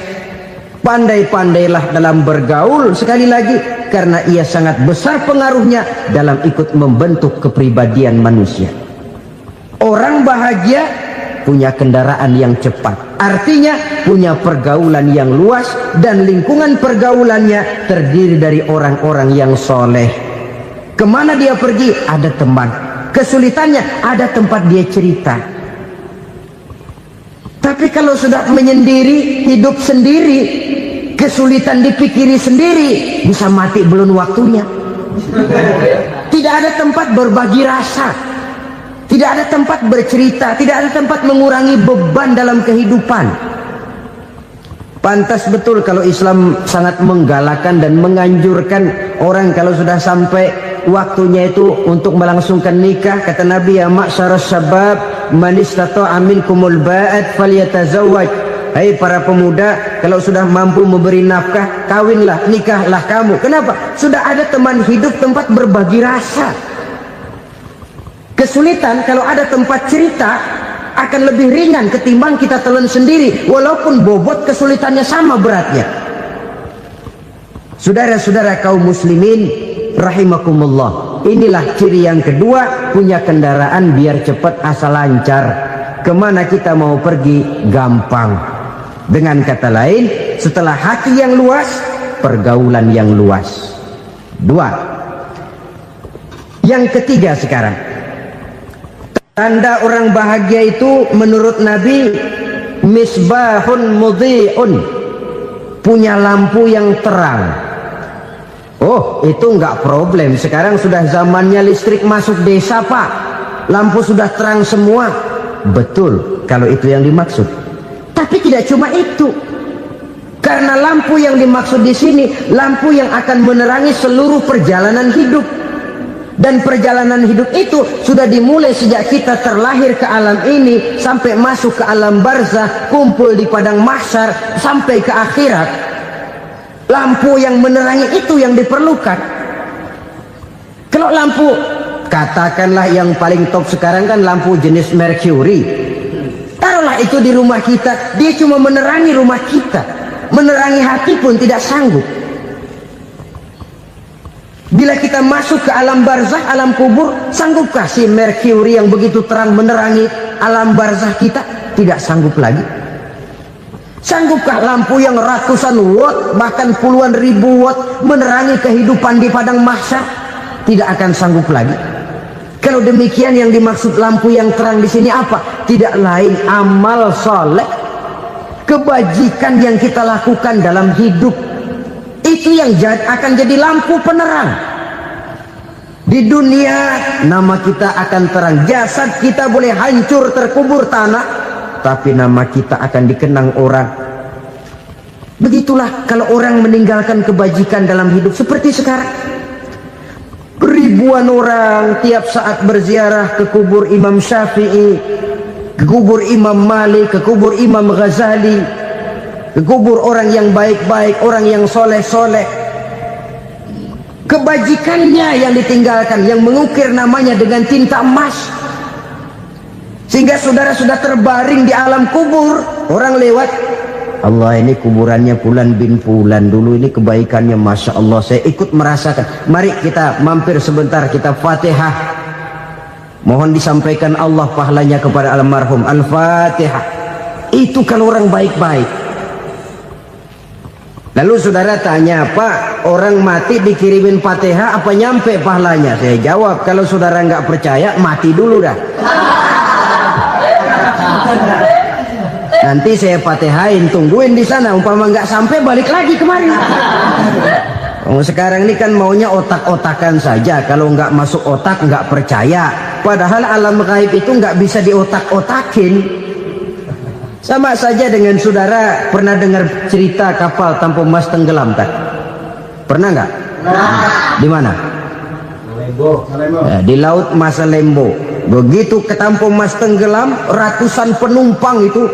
Pandai-pandailah dalam bergaul, sekali lagi, karena ia sangat besar pengaruhnya dalam ikut membentuk kepribadian manusia. Orang bahagia punya kendaraan yang cepat, artinya punya pergaulan yang luas, dan lingkungan pergaulannya terdiri dari orang-orang yang soleh. Kemana dia pergi, ada teman. Kesulitannya, ada tempat dia cerita. Tapi kalau sudah menyendiri, hidup sendiri, kesulitan dipikiri sendiri, bisa mati belum waktunya. Tidak ada tempat berbagi rasa, tidak ada tempat bercerita, tidak ada tempat mengurangi beban dalam kehidupan. Pantas betul kalau Islam sangat menggalakkan dan menganjurkan orang kalau sudah sampai waktunya itu untuk melangsungkan nikah. Kata Nabi, ya ma'syaras syabab man istata'a minkumul ba'at falyatazawwaj. Hai para pemuda, kalau sudah mampu memberi nafkah, kawinlah, nikahlah kamu. Kenapa? Sudah ada teman hidup, tempat berbagi rasa. Kesulitan kalau ada tempat cerita akan lebih ringan ketimbang kita telan sendiri, walaupun bobot kesulitannya sama beratnya. Saudara-saudara kaum muslimin rahimakumullah, inilah ciri yang kedua, punya kendaraan biar cepat asal lancar. Kemana kita mau pergi gampang. Dengan kata lain, setelah hati yang luas, pergaulan yang luas. Dua. Yang ketiga sekarang, tanda orang bahagia itu menurut Nabi, misbahun mudhi'un, punya lampu yang terang. Oh, itu enggak problem. Sekarang sudah zamannya listrik masuk desa, Pak. Lampu sudah terang semua. Betul, kalau itu yang dimaksud. Tapi tidak cuma itu. Karena lampu yang dimaksud di sini, lampu yang akan menerangi seluruh perjalanan hidup. Dan perjalanan hidup itu sudah dimulai sejak kita terlahir ke alam ini, sampai masuk ke alam barzah, kumpul di padang mahsyar, sampai ke akhirat. Lampu yang menerangi itu yang diperlukan. Kalau lampu, katakanlah yang paling top sekarang kan lampu jenis Mercury. Taruhlah itu di rumah kita, dia cuma menerangi rumah kita, menerangi hati pun tidak sanggup. Bila kita masuk ke alam barzah, alam kubur, sanggupkah si Mercury yang begitu terang menerangi alam barzah kita? Tidak sanggup lagi. Sanggupkah lampu yang ratusan watt, bahkan puluhan ribu watt menerangi kehidupan di padang mahsyar? Tidak akan sanggup lagi. Kalau demikian, yang dimaksud lampu yang terang di sini apa? Tidak lain amal soleh, kebajikan yang kita lakukan dalam hidup. Itu yang akan jadi lampu penerang. Di dunia nama kita akan terang, jasad kita boleh hancur terkubur tanah, tapi nama kita akan dikenang orang. Begitulah kalau orang meninggalkan kebajikan dalam hidup seperti sekarang. Ribuan orang tiap saat berziarah ke kubur Imam Syafi'i, ke kubur Imam Malik, ke kubur Imam Ghazali, ke kubur orang yang baik-baik, orang yang soleh-soleh. Kebajikannya yang ditinggalkan, yang mengukir namanya dengan tinta emas, sehingga saudara sudah terbaring di alam kubur. Orang lewat, Allah, ini kuburannya Fulan bin Fulan, dulu ini kebaikannya Masya Allah, saya ikut merasakan. Mari kita mampir sebentar, kita Fatihah, mohon disampaikan Allah pahalanya kepada almarhum. Al-Fatihah. Itu kalau orang baik-baik. Lalu saudara tanya, Pak, orang mati dikirimin Fatihah apa nyampe pahalanya? Saya jawab, kalau saudara nggak percaya, mati dulu dah. Nanti saya Fatihain, tungguin di sana, umpama nggak sampai balik lagi kemari. Sekarang ini kan maunya otak-otakan saja, kalau nggak masuk otak nggak percaya. Padahal alam gaib itu nggak bisa diotak-otakin. Sama saja dengan saudara pernah dengar cerita kapal Tampu Mas tenggelam kan? Pernah nggak? Di mana? Ya, di laut Masalembo. Begitu ke Tampu Mas tenggelam, ratusan penumpang itu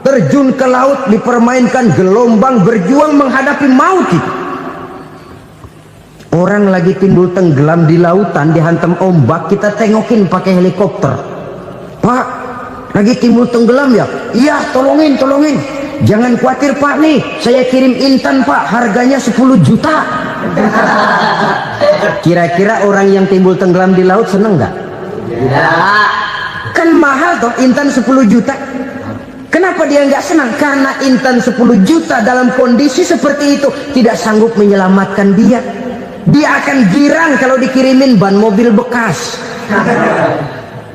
terjun ke laut, dipermainkan gelombang, berjuang menghadapi maut itu. Orang lagi timbul tenggelam di lautan, dihantam ombak, kita tengokin pakai helikopter. Pak, lagi timbul tenggelam ya? Iya, tolongin. Jangan khawatir Pak, nih saya kirim intan Pak, harganya 10 juta. Kira-kira orang yang timbul tenggelam di laut seneng nggak? Tidak. Kan mahal toh intan 10 juta. Kenapa dia nggak senang? Karena intan 10 juta dalam kondisi seperti itu tidak sanggup menyelamatkan dia. Dia akan girang kalau dikirimin ban mobil bekas,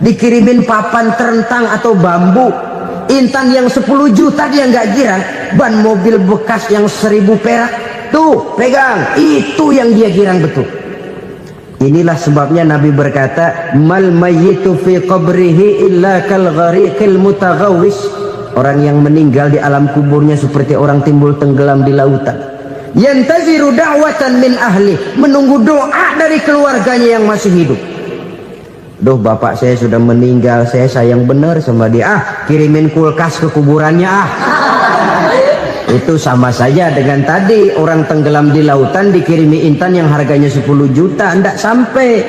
dikirimin papan terentang atau bambu. Intan yang 10 juta dia nggak girang, ban mobil bekas yang 1000 perak tuh pegang, itu yang dia girang betul. Inilah sebabnya Nabi berkata, mal mayyitu fi qabrihi illa kal ghariqil mutaghawwis. Orang yang meninggal di alam kuburnya seperti orang timbul tenggelam di lautan. Yantaziru da'watan min ahli, menunggu doa dari keluarganya yang masih hidup. Duh, bapak saya sudah meninggal, saya sayang benar sama dia. Kirimin kulkas ke kuburannya Itu sama saja dengan tadi orang tenggelam di lautan dikirimi intan yang harganya 10 juta, tidak sampai.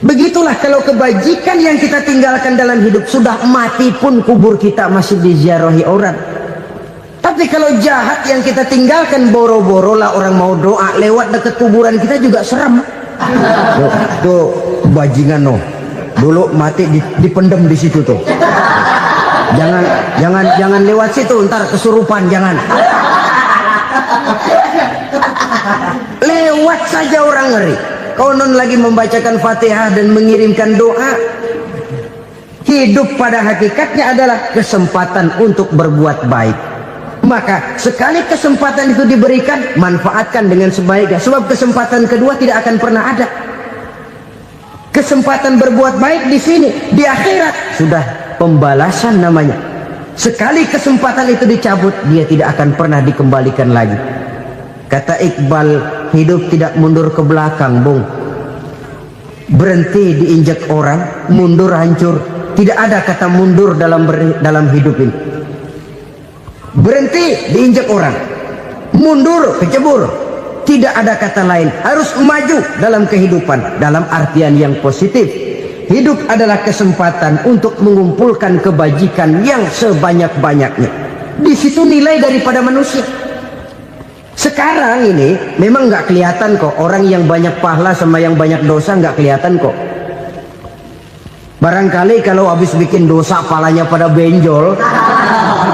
Begitulah kalau kebajikan yang kita tinggalkan dalam hidup, sudah mati pun kubur kita masih diziarahi orang. Tapi kalau jahat yang kita tinggalkan, boro-boro lah orang mau doa lewat dekat kuburan kita juga serem. Tuh bajingan no, dulu mati dipendem di situ tuh. Jangan lewat situ, ntar kesurupan, jangan. Lewat saja orang ngeri. Konon lagi membacakan Fatihah dan mengirimkan doa. Hidup pada hakikatnya adalah kesempatan untuk berbuat baik. Maka sekali kesempatan itu diberikan, manfaatkan dengan sebaiknya. Sebab kesempatan kedua tidak akan pernah ada. Kesempatan berbuat baik di sini, di akhirat sudah pembalasan namanya. Sekali kesempatan itu dicabut, dia tidak akan pernah dikembalikan lagi. Kata Iqbal, hidup tidak mundur ke belakang, Bung. Berhenti diinjak orang, mundur hancur. Tidak ada kata mundur dalam hidup ini. Berhenti diinjak orang, mundur kecebur. Tidak ada kata lain. Harus maju dalam kehidupan, dalam artian yang positif. Hidup adalah kesempatan untuk mengumpulkan kebajikan yang sebanyak-banyaknya. Di situ nilai daripada manusia. Sekarang ini memang nggak kelihatan kok, orang yang banyak pahala sama yang banyak dosa nggak kelihatan kok. Barangkali kalau habis bikin dosa palanya pada benjol,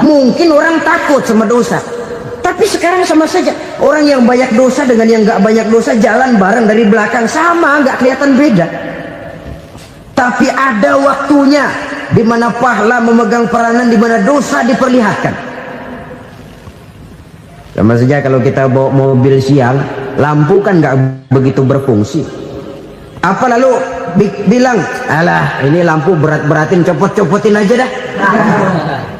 mungkin orang takut sama dosa. Tapi sekarang sama saja, orang yang banyak dosa dengan yang nggak banyak dosa jalan bareng dari belakang, sama, nggak kelihatan beda. Tapi ada waktunya di mana pahala memegang peranan, di mana dosa diperlihatkan. Sama saja kalau kita bawa mobil siang, lampu kan nggak begitu berfungsi. Apa lalu bilang, alah ini lampu berat-beratin, copot-copotin aja dah.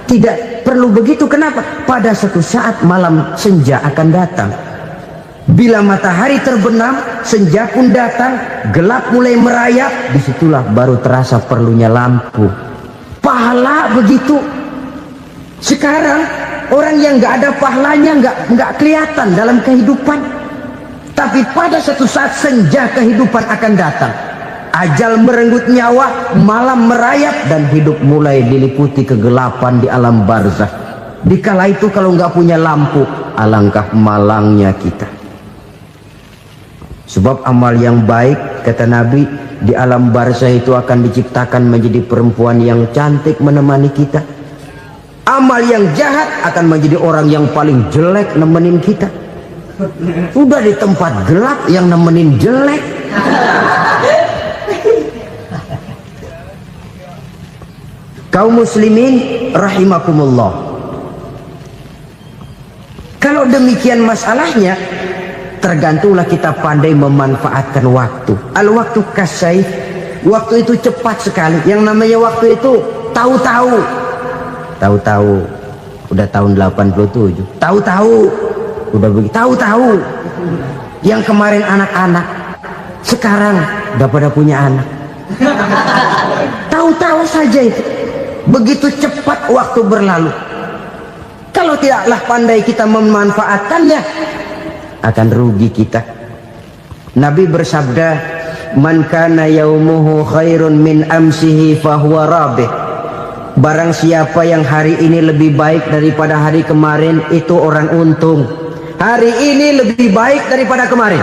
Tidak perlu begitu. Kenapa? Pada suatu saat malam senja akan datang. Bila matahari terbenam, senja pun datang, gelap mulai merayap, disitulah baru terasa perlunya lampu. Pahala begitu. Sekarang orang yang nggak ada pahalanya nggak kelihatan dalam kehidupan. Tapi pada suatu saat senja kehidupan akan datang. Ajal merenggut nyawa, malam merayap, dan hidup mulai diliputi kegelapan di alam barzakh. Dikala itu kalau nggak punya lampu, alangkah malangnya kita. Sebab amal yang baik, kata Nabi, di alam barzakh itu akan diciptakan menjadi perempuan yang cantik menemani kita. Amal yang jahat akan menjadi orang yang paling jelek nemenin kita. Udah di tempat gelap yang nemenin jelek. Kaum muslimin rahimakumullah. Kalau demikian masalahnya, tergantunglah kita pandai memanfaatkan waktu. Al-waktu kasayf, waktu itu cepat sekali. Yang namanya waktu itu tahu-tahu. Tahu-tahu udah tahun 87. Tahu-tahu udah begitu. Tahu-tahu yang kemarin anak-anak, sekarang udah pada punya anak. Tahu-tahu saja itu. Begitu cepat waktu berlalu. Kalau tidaklah pandai kita memanfaatkannya, akan rugi kita. Nabi bersabda, man kana yaumuhu khairun min amsihi fahuwa rabih. Barang siapa yang hari ini lebih baik daripada hari kemarin, itu orang untung. Hari ini lebih baik daripada kemarin,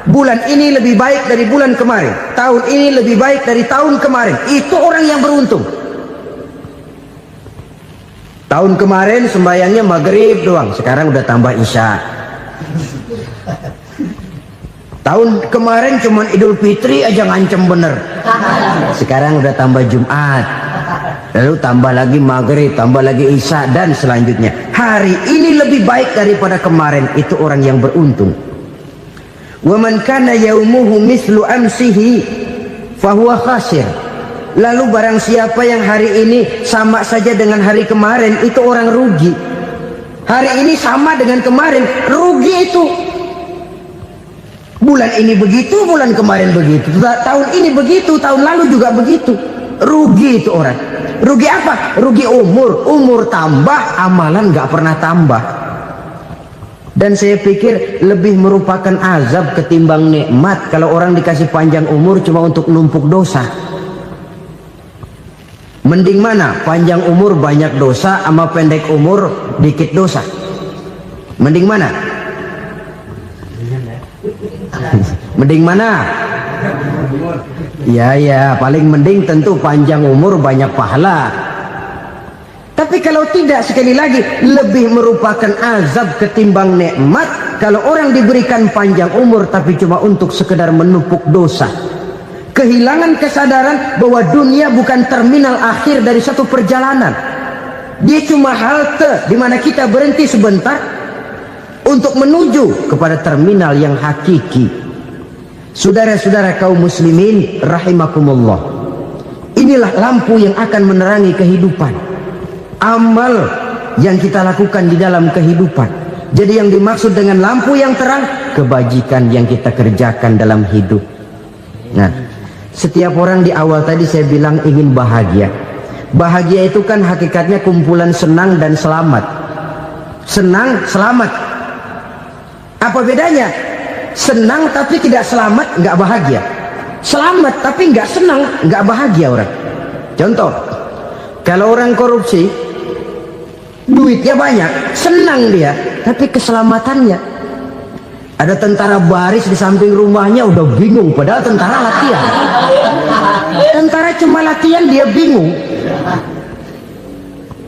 bulan ini lebih baik dari bulan kemarin, tahun ini lebih baik dari tahun kemarin, itu orang yang beruntung. Tahun kemarin sembahyangnya maghrib doang, sekarang udah tambah isya. Tahun kemarin cuman Idul Fitri aja ngancem bener, sekarang udah tambah Jumat, lalu tambah lagi maghrib, tambah lagi isya, dan selanjutnya. Hari ini lebih baik daripada kemarin, itu orang yang beruntung. Wa man kana yaumuhu mislu amsihi fahuwa khasir. Lalu barang siapa yang hari ini sama saja dengan hari kemarin, itu orang rugi. Hari ini sama dengan kemarin, rugi itu. Bulan ini begitu, bulan kemarin begitu, tahun ini begitu, tahun lalu juga begitu. Rugi itu orang. Rugi apa? Rugi umur. Umur tambah, amalan gak pernah tambah. Dan saya pikir lebih merupakan azab ketimbang nikmat kalau orang dikasih panjang umur cuma untuk numpuk dosa. Mending mana? Panjang umur banyak dosa sama pendek umur dikit dosa? Mending mana? Mending mana? Ya, paling mending tentu panjang umur banyak pahala. Tapi kalau tidak, sekali lagi, lebih merupakan azab ketimbang nikmat kalau orang diberikan panjang umur tapi cuma untuk sekedar menumpuk dosa. Kehilangan kesadaran bahwa dunia bukan terminal akhir dari satu perjalanan. Dia cuma halte di mana kita berhenti sebentar untuk menuju kepada terminal yang hakiki. Saudara-saudara kaum muslimin rahimakumullah, inilah lampu yang akan menerangi kehidupan, amal yang kita lakukan di dalam kehidupan. Jadi yang dimaksud dengan lampu yang terang, kebajikan yang kita kerjakan dalam hidup. Nah, setiap orang di awal tadi saya bilang ingin bahagia. Bahagia itu kan hakikatnya kumpulan senang dan selamat. Senang, selamat. Apa bedanya? Senang tapi tidak selamat, nggak bahagia. Selamat tapi nggak senang, nggak bahagia orang. Contoh, kalau orang korupsi, duitnya banyak, senang dia, tapi keselamatannya. Ada tentara baris di samping rumahnya udah bingung, padahal tentara latihan. Tentara cuma latihan, dia bingung.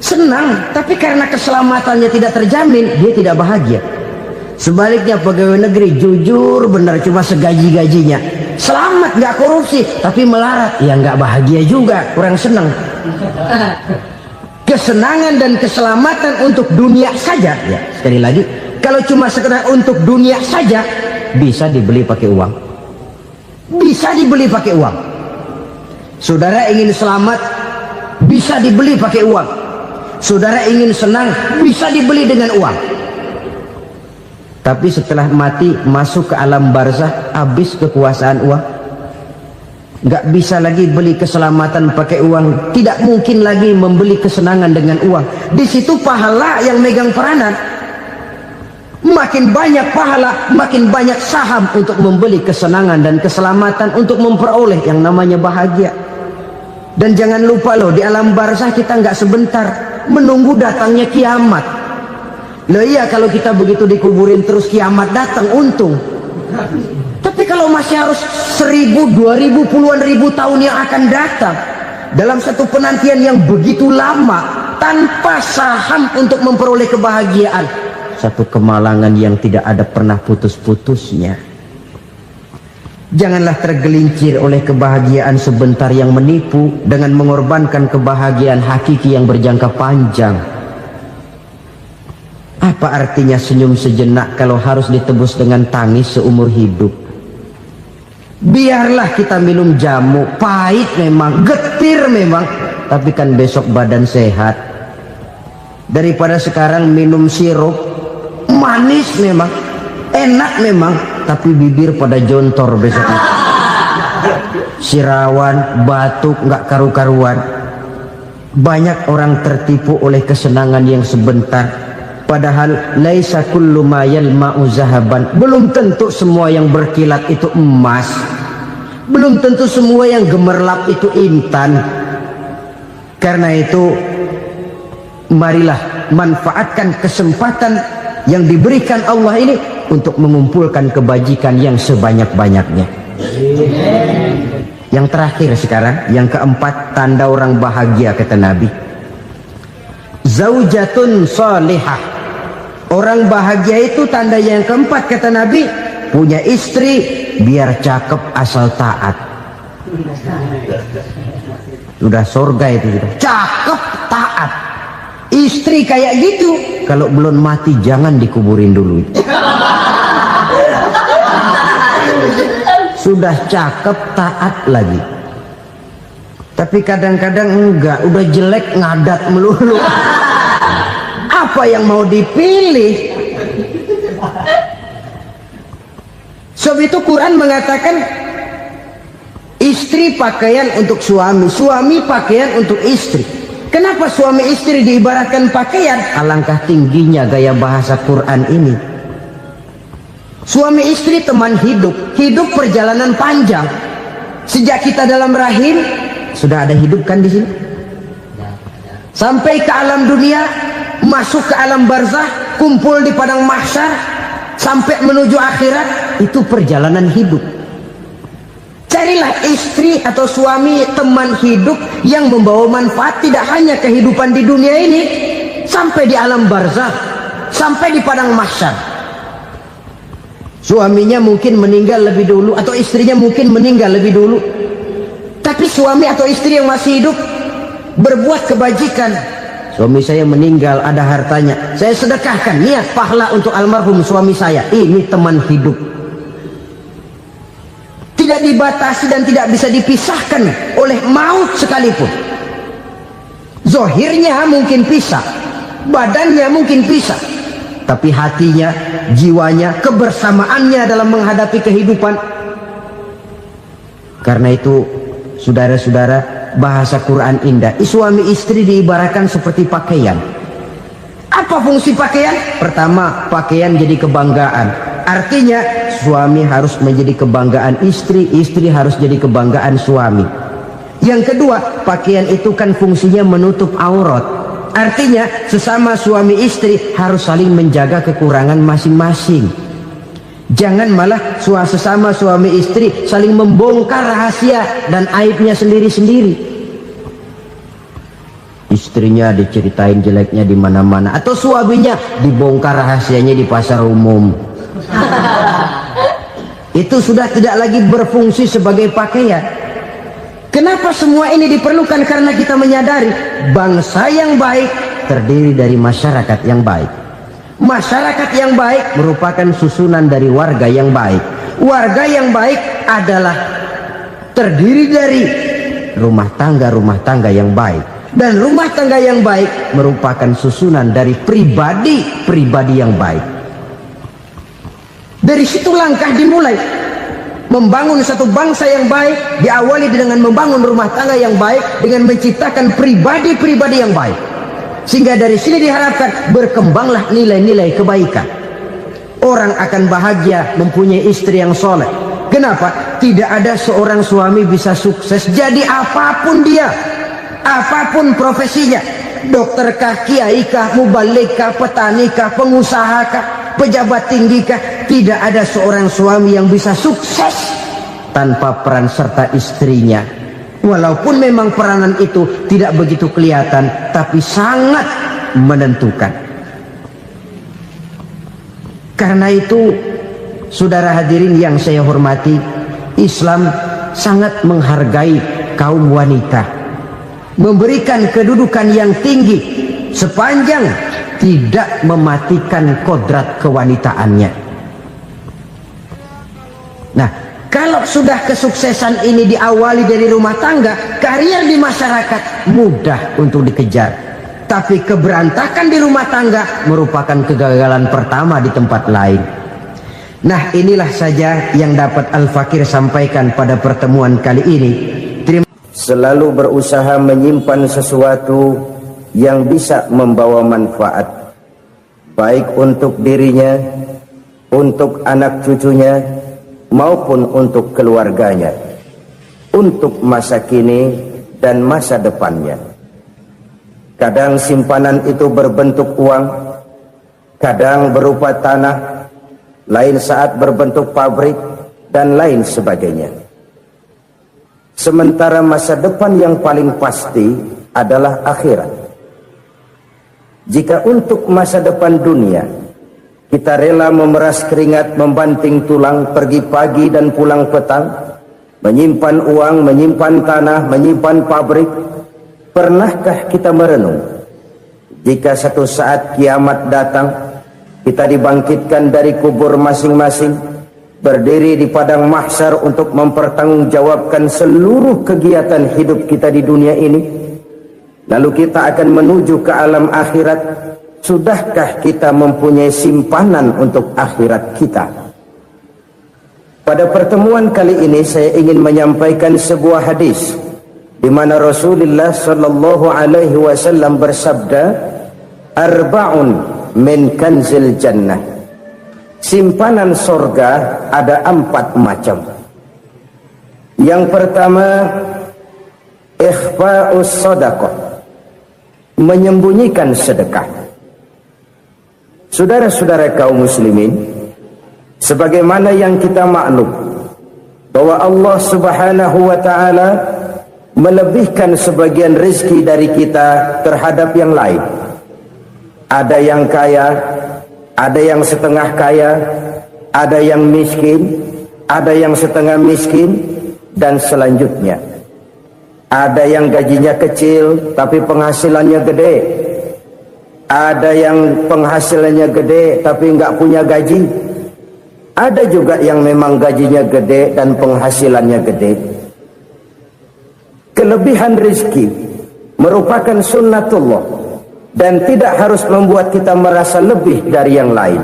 Senang, tapi karena keselamatannya tidak terjamin, dia tidak bahagia. Sebaliknya pegawai negeri jujur benar, cuma segaji-gajinya, selamat nggak korupsi tapi melarat, ya nggak bahagia juga, kurang senang. Kesenangan dan keselamatan untuk dunia saja, ya sekali lagi, kalau cuma sekedar untuk dunia saja, bisa dibeli pakai uang, bisa dibeli pakai uang. Saudara ingin selamat, bisa dibeli pakai uang. Saudara ingin senang, bisa dibeli dengan uang. Tapi setelah mati masuk ke alam barzah, habis kekuasaan uang. Nggak bisa lagi beli keselamatan pakai uang, tidak mungkin lagi membeli kesenangan dengan uang. Di situ pahala yang megang peranan. Makin banyak pahala, makin banyak saham untuk membeli kesenangan dan keselamatan, untuk memperoleh yang namanya bahagia. Dan jangan lupa loh, di alam barzah kita nggak sebentar, menunggu datangnya kiamat. Loh iya, kalau kita begitu dikuburin terus kiamat datang, untung. Tapi kalau masih harus 1000, 2000, puluhan ribu tahun yang akan datang, dalam satu penantian yang begitu lama, tanpa saham untuk memperoleh kebahagiaan, satu kemalangan yang tidak ada pernah putus-putusnya. Janganlah tergelincir oleh kebahagiaan sebentar yang menipu dengan mengorbankan kebahagiaan hakiki yang berjangka panjang. Apa artinya senyum sejenak kalau harus ditebus dengan tangis seumur hidup? Biarlah kita minum jamu, pahit memang, getir memang, tapi kan besok badan sehat. Daripada sekarang minum sirup, manis memang, enak memang, tapi bibir pada jontor besoknya. Sirawan, batuk, nggak karu-karuan. Banyak orang tertipu oleh kesenangan yang sebentar, padahal laisa kullu ma yalma'u zahaban. Belum tentu semua yang berkilat itu emas, belum tentu semua yang gemerlap itu intan. Karena itu marilah manfaatkan kesempatan yang diberikan Allah ini untuk mengumpulkan kebajikan yang sebanyak-banyaknya. Yang terakhir sekarang, yang keempat, tanda orang bahagia kata Nabi. Zaujatun salihah. Orang bahagia itu tanda yang keempat kata Nabi, punya istri biar cakep asal taat. Sudah surga itu sudah. Cakep taat. Istri kayak gitu, kalau belum mati jangan dikuburin dulu. Sudah cakep taat lagi, tapi kadang-kadang enggak, udah jelek ngadat melulu. Apa yang mau dipilih? Sebab itu Quran mengatakan istri pakaian untuk suami, suami pakaian untuk istri. Kenapa suami istri diibaratkan pakaian? Alangkah tingginya gaya bahasa Quran ini. Suami istri teman hidup, hidup perjalanan panjang. Sejak kita dalam rahim sudah ada hidup kan di sini. Sampai ke alam dunia, masuk ke alam barzah, kumpul di padang mahsyar, sampai menuju akhirat, itu perjalanan hidup. Carilah istri atau suami teman hidup yang membawa manfaat tidak hanya kehidupan di dunia ini, sampai di alam barzah, sampai di padang mahsyar. Suaminya mungkin meninggal lebih dulu, atau istrinya mungkin meninggal lebih dulu, tapi suami atau istri yang masih hidup berbuat kebajikan. Suami saya meninggal, ada hartanya, saya sedekahkan, niat pahala untuk almarhum suami saya. Ini teman hidup, tidak dibatasi dan tidak bisa dipisahkan oleh maut sekalipun. Zohirnya mungkin pisah, badannya mungkin pisah, tapi hatinya, jiwanya, kebersamaannya dalam menghadapi kehidupan. Karena itu saudara-saudara, bahasa Quran indah. Suami istri diibaratkan seperti pakaian. Apa fungsi pakaian? Pertama, pakaian jadi kebanggaan. Artinya suami harus menjadi kebanggaan istri, istri harus jadi kebanggaan suami. Yang kedua, pakaian itu kan fungsinya menutup aurat. Artinya sesama suami istri harus saling menjaga kekurangan masing-masing. Jangan malah sesama suami istri saling membongkar rahasia dan aibnya sendiri-sendiri. Istrinya diceritain jeleknya di mana-mana, atau suaminya dibongkar rahasianya di pasar umum. Itu sudah tidak lagi berfungsi sebagai pakaian. Kenapa semua ini diperlukan? Karena kita menyadari bangsa yang baik terdiri dari masyarakat yang baik. Masyarakat yang baik merupakan susunan dari warga yang baik. Warga yang baik adalah terdiri dari rumah tangga yang baik. Dan rumah tangga yang baik merupakan susunan dari pribadi yang baik. Dari situ langkah dimulai. Membangun satu bangsa yang baik diawali dengan membangun rumah tangga yang baik, dengan menciptakan pribadi-pribadi yang baik. Sehingga dari sini diharapkan berkembanglah nilai-nilai kebaikan. Orang akan bahagia mempunyai istri yang soleh. Kenapa? Tidak ada seorang suami bisa sukses jadi apapun dia, apapun profesinya. Dokterkah, kiaikah, mubalikah, petanikah, pengusahakah, pejabat tinggikah, tidak ada seorang suami yang bisa sukses tanpa peran serta istrinya. Walaupun memang peranan itu tidak begitu kelihatan, tapi sangat menentukan. Karena itu, saudara hadirin yang saya hormati, Islam sangat menghargai kaum wanita, memberikan kedudukan yang tinggi sepanjang tidak mematikan kodrat kewanitaannya. Nah, kalau sudah kesuksesan ini diawali dari rumah tangga, karier di masyarakat mudah untuk dikejar. Tapi keberantakan di rumah tangga merupakan kegagalan pertama di tempat lain. Nah, inilah saja yang dapat Al-Fakir sampaikan pada pertemuan kali ini. selalu berusaha menyimpan sesuatu yang bisa membawa manfaat, baik untuk dirinya, untuk anak cucunya, maupun untuk keluarganya, untuk masa kini dan masa depannya. Kadang simpanan itu berbentuk uang, kadang berupa tanah, lain saat berbentuk pabrik, dan lain sebagainya. Sementara masa depan yang paling pasti adalah akhirat. Jika untuk masa depan dunia kita rela memeras keringat, membanting tulang, pergi pagi dan pulang petang, menyimpan uang, menyimpan tanah, menyimpan pabrik, pernahkah kita merenung jika satu saat kiamat datang, kita dibangkitkan dari kubur masing-masing, berdiri di padang mahsyar untuk mempertanggungjawabkan seluruh kegiatan hidup kita di dunia ini, lalu kita akan menuju ke alam akhirat. Sudahkah kita mempunyai simpanan untuk akhirat kita? Pada pertemuan kali ini saya ingin menyampaikan sebuah hadis di mana Rasulullah sallallahu alaihi wasallam bersabda, "Arba'un min kanzil jannah." Simpanan sorga ada 4 macam. Yang pertama, ikhfa'us sadaqah, menyembunyikan sedekah. Saudara-saudara kaum muslimin, sebagaimana yang kita maklum bahwa Allah Subhanahu wa taala melebihkan sebagian rezeki dari kita terhadap yang lain. Ada yang kaya, ada yang setengah kaya, ada yang miskin, ada yang setengah miskin, dan selanjutnya. Ada yang gajinya kecil tapi penghasilannya gede. Ada yang penghasilannya gede tapi nggak punya gaji. Ada juga yang memang gajinya gede dan penghasilannya gede. Kelebihan rezeki merupakan sunnatullah dan tidak harus membuat kita merasa lebih dari yang lain.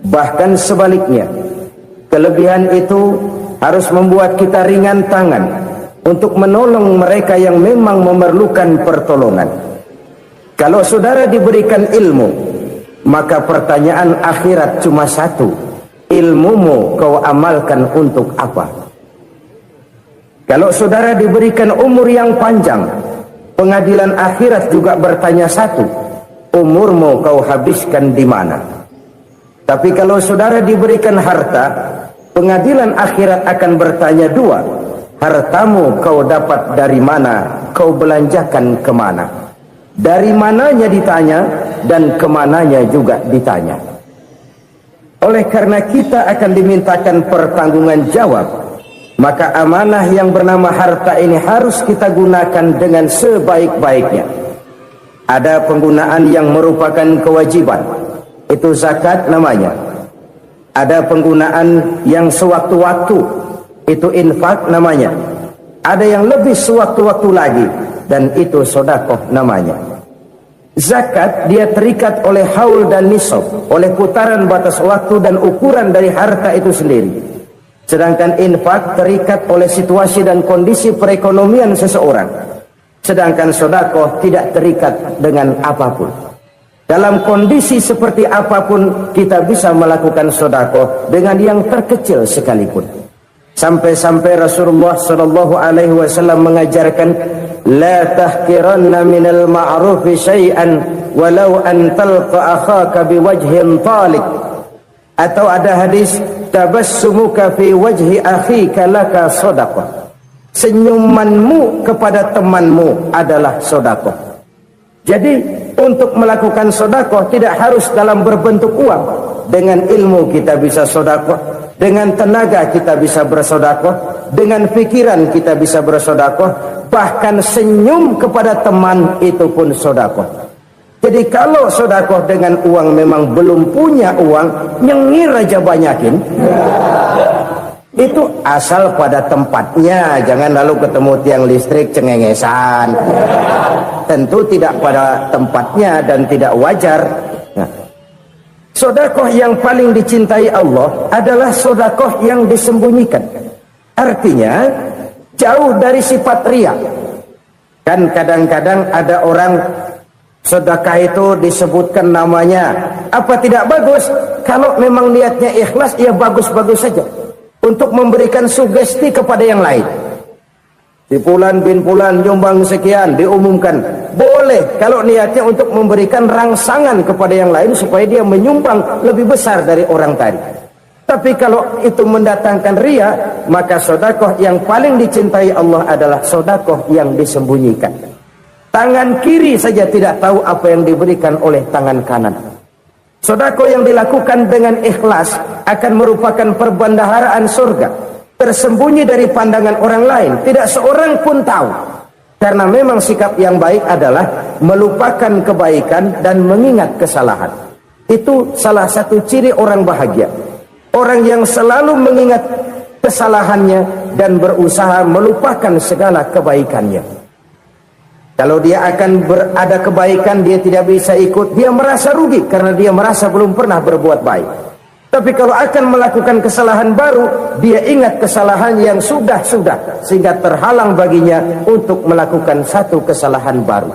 Bahkan sebaliknya, kelebihan itu harus membuat kita ringan tangan untuk menolong mereka yang memang memerlukan pertolongan. Kalau saudara diberikan ilmu, maka pertanyaan akhirat cuma satu: ilmumu kau amalkan untuk apa? Kalau saudara diberikan umur yang panjang, pengadilan akhirat juga bertanya satu: umurmu kau habiskan di mana? Tapi kalau saudara diberikan harta, pengadilan akhirat akan bertanya 2: hartamu kau dapat dari mana? Kau belanjakan kemana? Dari mananya ditanya, dan kemananya juga ditanya. Oleh karena kita akan dimintakan pertanggungan jawab, maka amanah yang bernama harta ini harus kita gunakan dengan sebaik-baiknya. Ada penggunaan yang merupakan kewajiban, itu zakat namanya. Ada penggunaan yang sewaktu-waktu, itu infak namanya. Ada yang lebih sewaktu-waktu lagi, dan itu sedekah namanya. Zakat dia terikat oleh haul dan nisab, oleh putaran batas waktu dan ukuran dari harta itu sendiri. Sedangkan infak terikat oleh situasi dan kondisi perekonomian seseorang. Sedangkan sedekah tidak terikat dengan apapun. Dalam kondisi seperti apapun kita bisa melakukan sedekah dengan yang terkecil sekalipun. Sampai-sampai Rasulullah sallallahu alaihi wasallam mengajarkan, la tahqiranna minal ma'rufi syai'an walau an talqa akhaka biwajhin talik. Atau ada hadis, tabassumuka fi wajhi akhika laka shadaqah. Senyumanmu kepada temanmu adalah sedekah. Jadi untuk melakukan sedekah tidak harus dalam berbentuk uang. Dengan ilmu kita bisa sedekah, dengan tenaga kita bisa bersedekah, dengan pikiran kita bisa bersedekah, bahkan senyum kepada teman itu pun sedekah. Jadi kalau sedekah dengan uang memang belum punya uang, nyengir aja banyakin. Itu asal pada tempatnya, jangan lalu ketemu tiang listrik cengengesan. Tentu tidak pada tempatnya dan tidak wajar. Nah, sedekah yang paling dicintai Allah adalah sedekah yang disembunyikan. Artinya, jauh dari sifat riya. Kan kadang-kadang ada orang sedekah itu disebutkan namanya, apa tidak bagus? Kalau memang niatnya ikhlas, ya bagus-bagus saja untuk memberikan sugesti kepada yang lain. Si Fulan bin Fulan nyumbang sekian, diumumkan. Boleh kalau niatnya untuk memberikan rangsangan kepada yang lain supaya dia menyumbang lebih besar dari orang tadi. Tapi kalau itu mendatangkan riya, maka sedekah yang paling dicintai Allah adalah sedekah yang disembunyikan. Tangan kiri saja tidak tahu apa yang diberikan oleh tangan kanan. Sedekah yang dilakukan dengan ikhlas akan merupakan perbendaharaan surga, tersembunyi dari pandangan orang lain, tidak seorang pun tahu. Karena memang sikap yang baik adalah melupakan kebaikan dan mengingat kesalahan. Itu salah satu ciri orang bahagia. Orang yang selalu mengingat kesalahannya dan berusaha melupakan segala kebaikannya. Kalau dia akan berada kebaikan, dia tidak bisa ikut, dia merasa rugi karena dia merasa belum pernah berbuat baik. Tapi kalau akan melakukan kesalahan baru, dia ingat kesalahan yang sudah-sudah, sehingga terhalang baginya untuk melakukan satu kesalahan baru.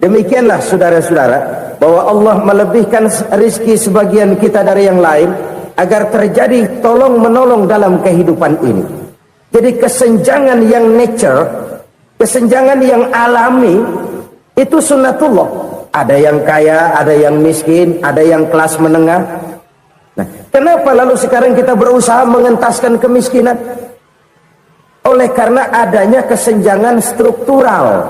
Demikianlah saudara-saudara, bahwa Allah melebihkan rizki sebagian kita dari yang lain, agar terjadi tolong-menolong dalam kehidupan ini. Jadi kesenjangan yang nature, kesenjangan yang alami, itu sunnatullah. Ada yang kaya, ada yang miskin, ada yang kelas menengah. Nah, kenapa lalu sekarang kita berusaha mengentaskan kemiskinan? Oleh karena adanya kesenjangan struktural.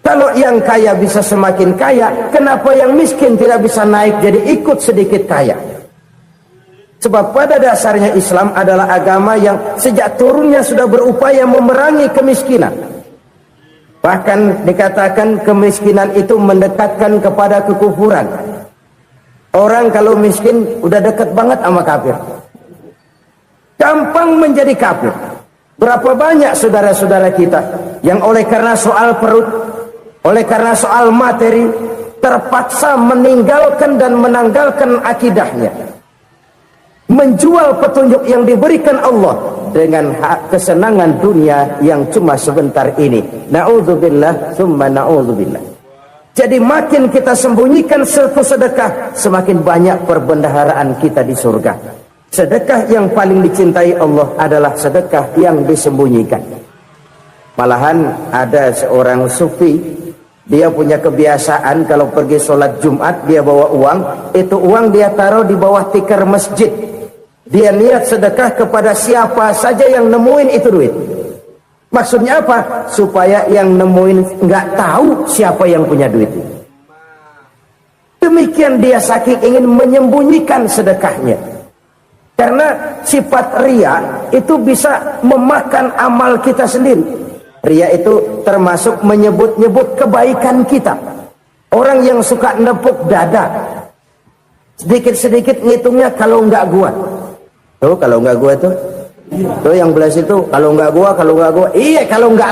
Kalau yang kaya bisa semakin kaya, kenapa yang miskin tidak bisa naik jadi ikut sedikit kaya? Sebab pada dasarnya Islam adalah agama yang sejak turunnya sudah berupaya memerangi kemiskinan. Bahkan dikatakan kemiskinan itu mendekatkan kepada kekufuran. Orang kalau miskin udah dekat banget sama kafir. Gampang menjadi kafir. Berapa banyak saudara-saudara kita yang oleh karena soal perut, oleh karena soal materi, terpaksa meninggalkan dan menanggalkan akidahnya, menjual petunjuk yang diberikan Allah dengan kesenangan dunia yang cuma sebentar ini. Na'udzubillah summa na'udzubillah. Jadi makin kita sembunyikan satu sedekah, semakin banyak perbendaharaan kita di surga. Sedekah yang paling dicintai Allah adalah sedekah yang disembunyikan. Malahan ada seorang sufi, dia punya kebiasaan kalau pergi sholat Jumat dia bawa uang, itu uang dia taruh di bawah tikar masjid. Dia niat sedekah kepada siapa saja yang nemuin itu duit. Maksudnya apa? Supaya yang nemuin nggak tahu siapa yang punya duit itu. Demikian dia saking ingin menyembunyikan sedekahnya. Karena sifat riya itu bisa memakan amal kita sendiri. Riya itu termasuk menyebut-nyebut kebaikan kita. Orang yang suka nepuk dada, sedikit-sedikit ngitungnya kalau nggak gua. Tuh kalau nggak gua tuh yang belas itu kalau nggak gua, iya kalau nggak